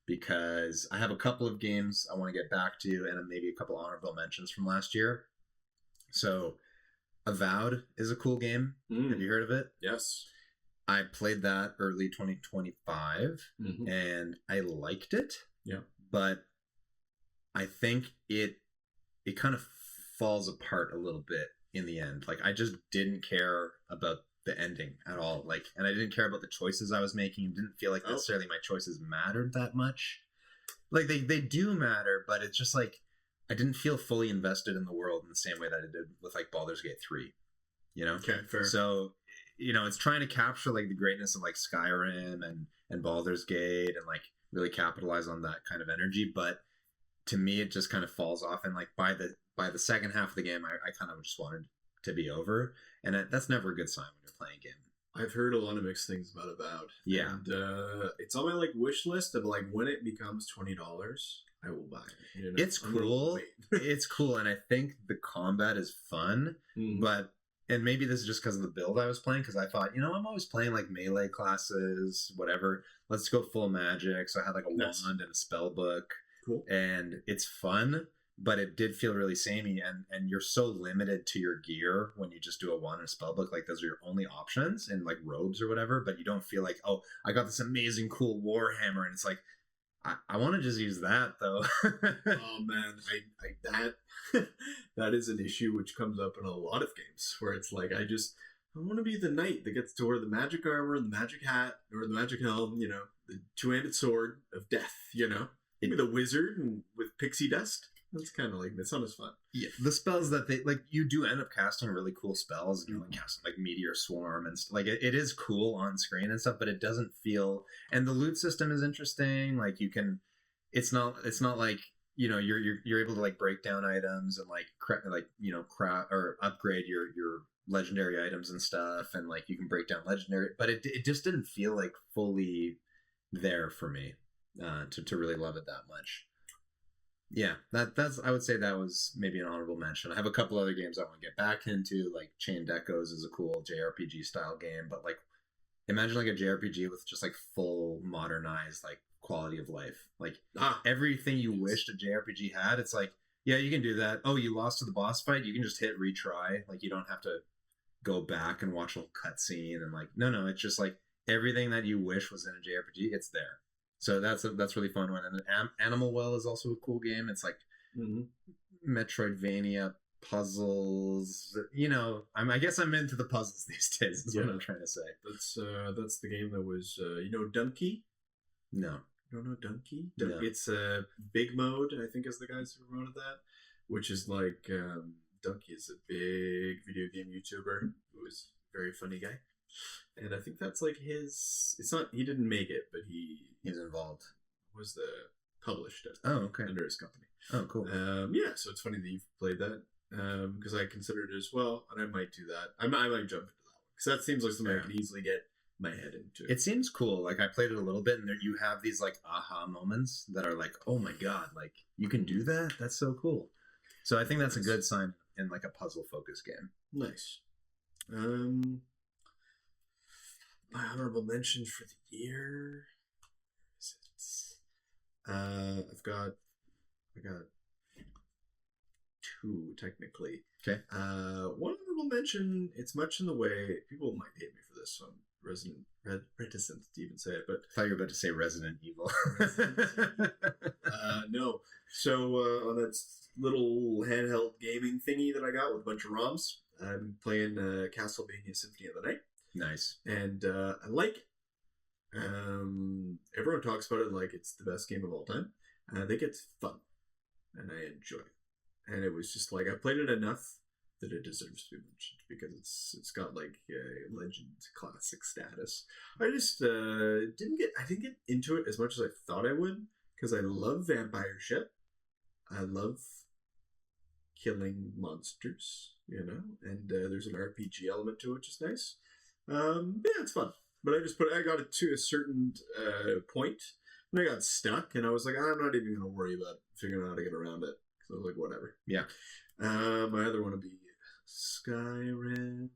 because I have a couple of games I want to get back to and maybe a couple honorable mentions from last year. So Avowed is a cool game. Have you heard of it? Yes. I played that early 2025 and I liked it. Yeah. But I think it kind of falls apart a little bit in the end. Like I just didn't care about the ending at all. Like, and I didn't care about the choices I was making. It didn't feel like necessarily my choices mattered that much. Like they do matter, but it's just like I didn't feel fully invested in the world in the same way that I did with like Baldur's Gate 3. You know? Okay, fair. So, you know, it's trying to capture like the greatness of like Skyrim and Baldur's Gate and like really capitalize on that kind of energy, but to me it just kind of falls off, and like by the second half of the game I kind of just wanted to be over, and that's never a good sign when you're playing a game. I've heard a lot of mixed things about. Yeah. And it's on my like wish list of like when it becomes $20, I will buy it. You know? It's cool. It's cool, and I think the combat is fun, but and maybe this is just because of the build I was playing, because I thought, you know, I'm always playing like melee classes, whatever. Let's go full magic. So I had like a wand and a spell book. Cool. And it's fun, but it did feel really samey, and you're so limited to your gear when you just do a wand and a spell book. Like those are your only options, and like robes or whatever, but you don't feel like, oh, I got this amazing cool warhammer, and it's like I want to just use that though. Oh man, I that is an issue which comes up in a lot of games where it's like I want to be the knight that gets to wear the magic armor, the magic hat, or the magic helm, you know, the two-handed sword of death, you know. Maybe the wizard and with pixie dust. That's kind of like, that sounds fun. Yeah, the spells that they, like, you do end up casting really cool spells. You know, like casting like Meteor Swarm and like it is cool on screen and stuff, but it doesn't feel. And the loot system is interesting. Like you can, it's not like, you know, you're able to like break down items and like you know, or upgrade your legendary items and stuff, and like you can break down legendary, but it just didn't feel like fully there for me to really love it that much. Yeah, that's I would say that was maybe an honorable mention. I have a couple other games I want to get back into, like Chained Echoes is a cool JRPG style game, but like imagine like a JRPG with just like full modernized like quality of life. Like everything you wished a JRPG had, it's like, yeah, you can do that. Oh, you lost to the boss fight, you can just hit retry. Like you don't have to go back and watch a whole cutscene and like no, it's just like everything that you wish was in a JRPG, it's there. So that's really fun one. And Animal Well is also a cool game. It's like Metroidvania puzzles. You know, I guess I'm into the puzzles these days. Is what I'm trying to say. That's the game that was you know, Dunkey. No, you don't know Dunkey? No. It's Big Mode, I think, is the guys who promoted that, which is like Dunkey is a big video game YouTuber who is a very funny guy. And I think that's like his. It's not. He didn't make it, but he's involved. Was the published it? Oh, okay. Under his company. Oh, cool. Yeah. So it's funny that you've played that because I considered it as well, and I might do that. I might jump into that one because that seems like something I could easily get my head into. It seems cool. Like I played it a little bit, and there you have these like aha moments that are like, oh my god, like you can do that. That's so cool. So I think that's a good sign in like a puzzle focused game. Nice. My honorable mention for the year is it? I got two technically. Okay. One honorable mention. It's much in the way people might hate me for this, so I'm reticent to even say it. But I thought you were about to say Resident Evil. No. So on that little handheld gaming thingy that I got with a bunch of ROMs, I'm playing Castlevania Symphony of the Night. Nice. And I like it. Everyone talks about it like it's the best game of all time. I think it's fun, and I enjoy it. And it was just like I played it enough that it deserves to be mentioned because it's got like a legend classic status. I just didn't get into it as much as I thought I would because I love vampire shit. I love killing monsters, you know, and there's an RPG element to it, which is nice. Yeah, it's fun. But I got it to a certain point, and I got stuck, and I was like, I'm not even going to worry about figuring out how to get around it. So I was like, whatever. Yeah. My other one would be Skyrim,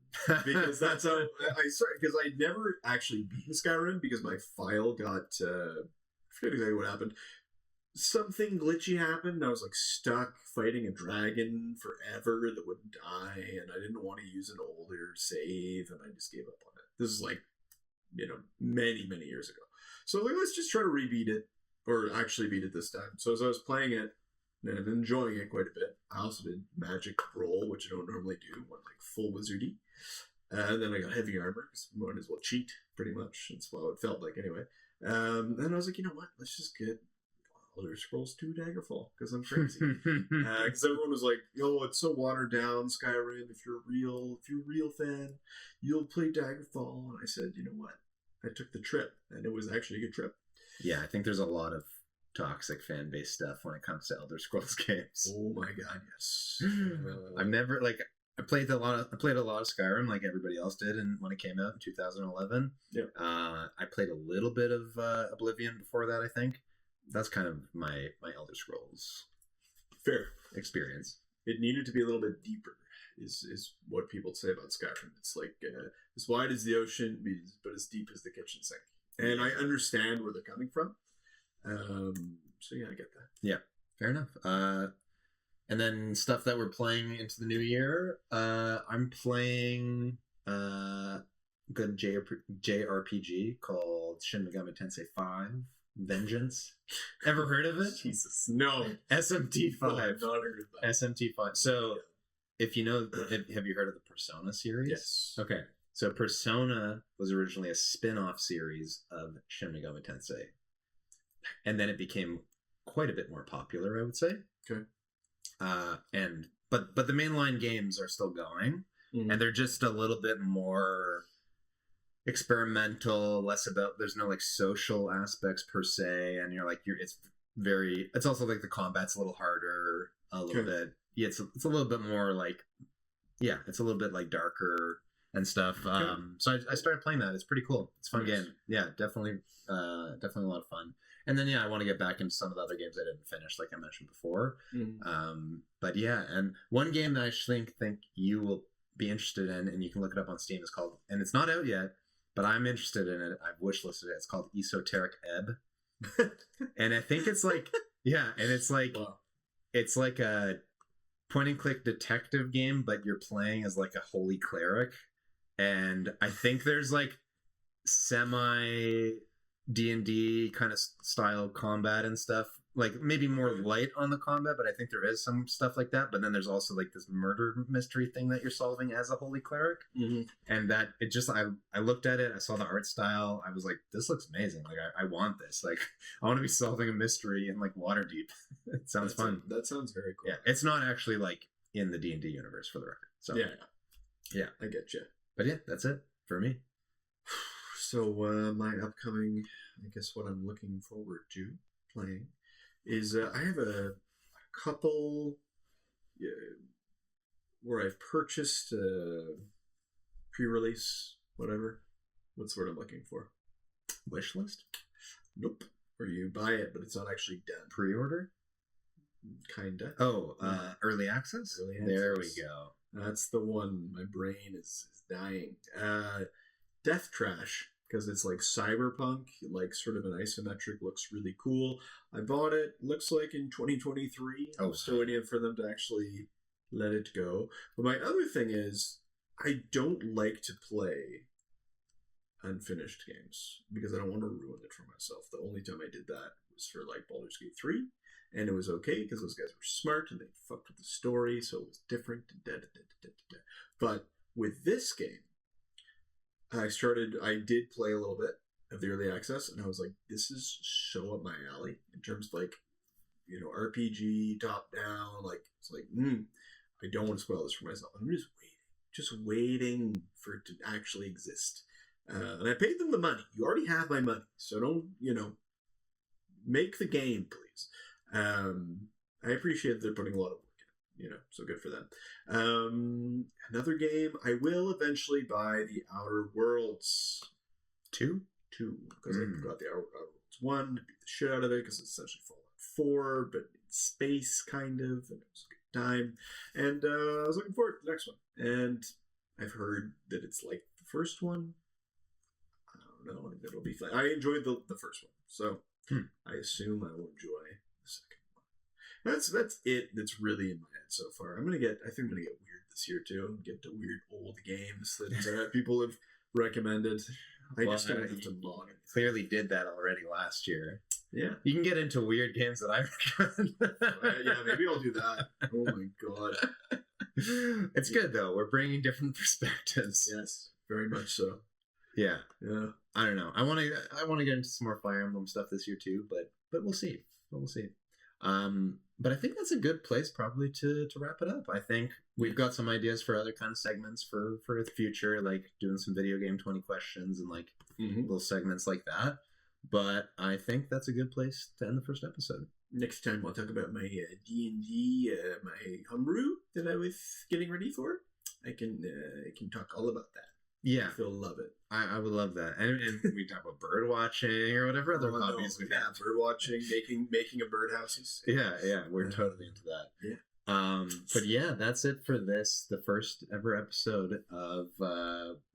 because that's how because I never actually beat Skyrim because my file got I forget exactly what happened. Something glitchy happened. I was like stuck fighting a dragon forever that wouldn't die, and I didn't want to use an older save, and I just gave up on it. This is like, you know, many years ago. So like, let's just try to rebeat it, or actually beat it this time. So as I was playing it and enjoying it quite a bit, I also did Magic Roll, which I don't normally do, went like full wizardy. And then I got heavy armor because might as well cheat, pretty much. That's what it felt like anyway. Then I was like, you know what? Let's just get Elder Scrolls 2 Daggerfall because I'm crazy. Because everyone was like, "Yo, it's so watered down, Skyrim. If you're a real fan, you'll play Daggerfall." And I said, you know what? I took the trip, and it was actually a good trip. Yeah, I think there's a lot of toxic fan base stuff when it comes to Elder Scrolls games. Oh my god, yes. I've never I played a lot of Skyrim like everybody else did, and when it came out in 2011. Yeah. I played a little bit of Oblivion before that. I think that's kind of my Elder Scrolls fair experience. It needed to be a little bit deeper, is what people say about Skyrim. It's like as wide as the ocean, but as deep as the kitchen sink. And I understand where they're coming from. So yeah, I get that. Yeah, fair enough. And then stuff that we're playing into the new year. I'm playing good JRPG called Shin Megami Tensei 5 Vengeance. Ever heard of it? Jesus, no. SMT5. No, I've not heard of that. SMT5. So, if you know, have you heard of the Persona series? Yes. Okay. So Persona was originally a spin-off series of Shin Megami Tensei. And then it became quite a bit more popular, I would say. Okay. But the mainline games are still going, and they're just a little bit more experimental, less about, there's no like social aspects per se, and it's also like the combat's a little harder, a little bit. Yeah, it's a little bit more like, yeah, it's a little bit like darker and stuff. So I started playing that. It's pretty cool. It's a fun game. Yeah, definitely a lot of fun. And then, I want to get back into some of the other games I didn't finish, like I mentioned before. But yeah, and one game that I think you will be interested in, and you can look it up on Steam, is called, and it's not out yet, but I'm interested in it. I've wishlisted it. It's called Esoteric Ebb. And I think it's like, yeah, and it's like, it's like a point and click detective game, but you're playing as like a holy cleric. And I think there's like semi D&D kind of style combat and stuff, like maybe more light on the combat, but I think there is some stuff like that. But then there's also like this murder mystery thing that you're solving as a holy cleric. And that it just, I looked at it, I saw the art style, I was like, this looks amazing, like I want this, like I want to be solving a mystery in like Waterdeep. It sounds fun. That sounds very cool. Yeah, it's not actually like in the D&D universe, for the record. So yeah, I get you. But yeah, that's it for me. So my upcoming, I guess what I'm looking forward to playing is I have a couple where I've purchased pre-release, whatever. What's the word I'm looking for? Wish list? Nope. Where you buy it, but it's not actually done. Pre-order? Kinda. Oh, early access? Early access. There we go. That's the one. My brain is dying. Death Trash, because it's like cyberpunk, like sort of an isometric, looks really cool. I bought it, looks like in 2023. I'm still waiting for them to actually let it go. But my other thing is, I don't like to play unfinished games because I don't want to ruin it for myself. The only time I did that was for like Baldur's Gate 3, and it was okay because those guys were smart and they fucked with the story, so it was different. But with this game, I did play a little bit of the early access, and I was like, this is so up my alley in terms of like, RPG, top down, like, it's like, I don't want to spoil this for myself. I'm just waiting for it to actually exist. And I paid them the money. You already have my money, so don't, make the game, please. I appreciate that they're putting a lot of work in, so good for them. Another game, I will eventually buy the Outer Worlds 2, because I got the Outer Worlds 1, beat the shit out of it, because it's essentially Fallout 4, but in space, kind of, and it was a good time. And I was looking forward to the next one. And I've heard that it's like the first one. I don't know, it'll be fun. I enjoyed the first one, so I assume I will enjoy the second one. That's it. That's really in my head so far. I think I'm gonna get weird this year too. Get to weird old games that people have recommended. I just don't have to log it. Clearly did that already last year. Yeah, you can get into weird games that I recommend. Yeah, maybe I'll do that. Oh my god. It's good though. We're bringing different perspectives. Yes, very much so. Yeah. Yeah. I don't know. I want to get into some more Fire Emblem stuff this year too, but we'll see. We'll see. But I think that's a good place probably to wrap it up. I think we've got some ideas for other kind of segments for the future, like doing some video game 20 questions and like little segments like that. But I think that's a good place to end the first episode. Next time I'll talk about my D&D, my homebrew that I was getting ready for. I can talk all about that. Yeah. You'll love it. I would love that. And we talk about bird watching or whatever other hobbies we have. Bird watching, making a birdhouses. Yeah, we're totally into that. Yeah. But yeah, that's it for this, the first ever episode of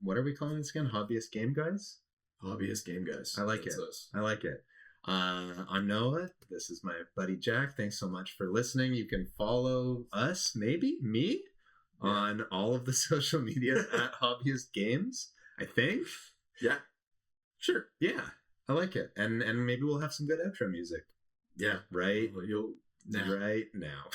what are we calling this again? Hobbyist Game Guys? Hobbyist Game Guys. I like it. I like it. I'm Noah. This is my buddy Jack. Thanks so much for listening. You can follow us, maybe me, on all of the social media at Hobbyist Games, I think. Yeah. Sure. Yeah. I like it. And maybe we'll have some good outro music. Yeah. Right? Well, right now.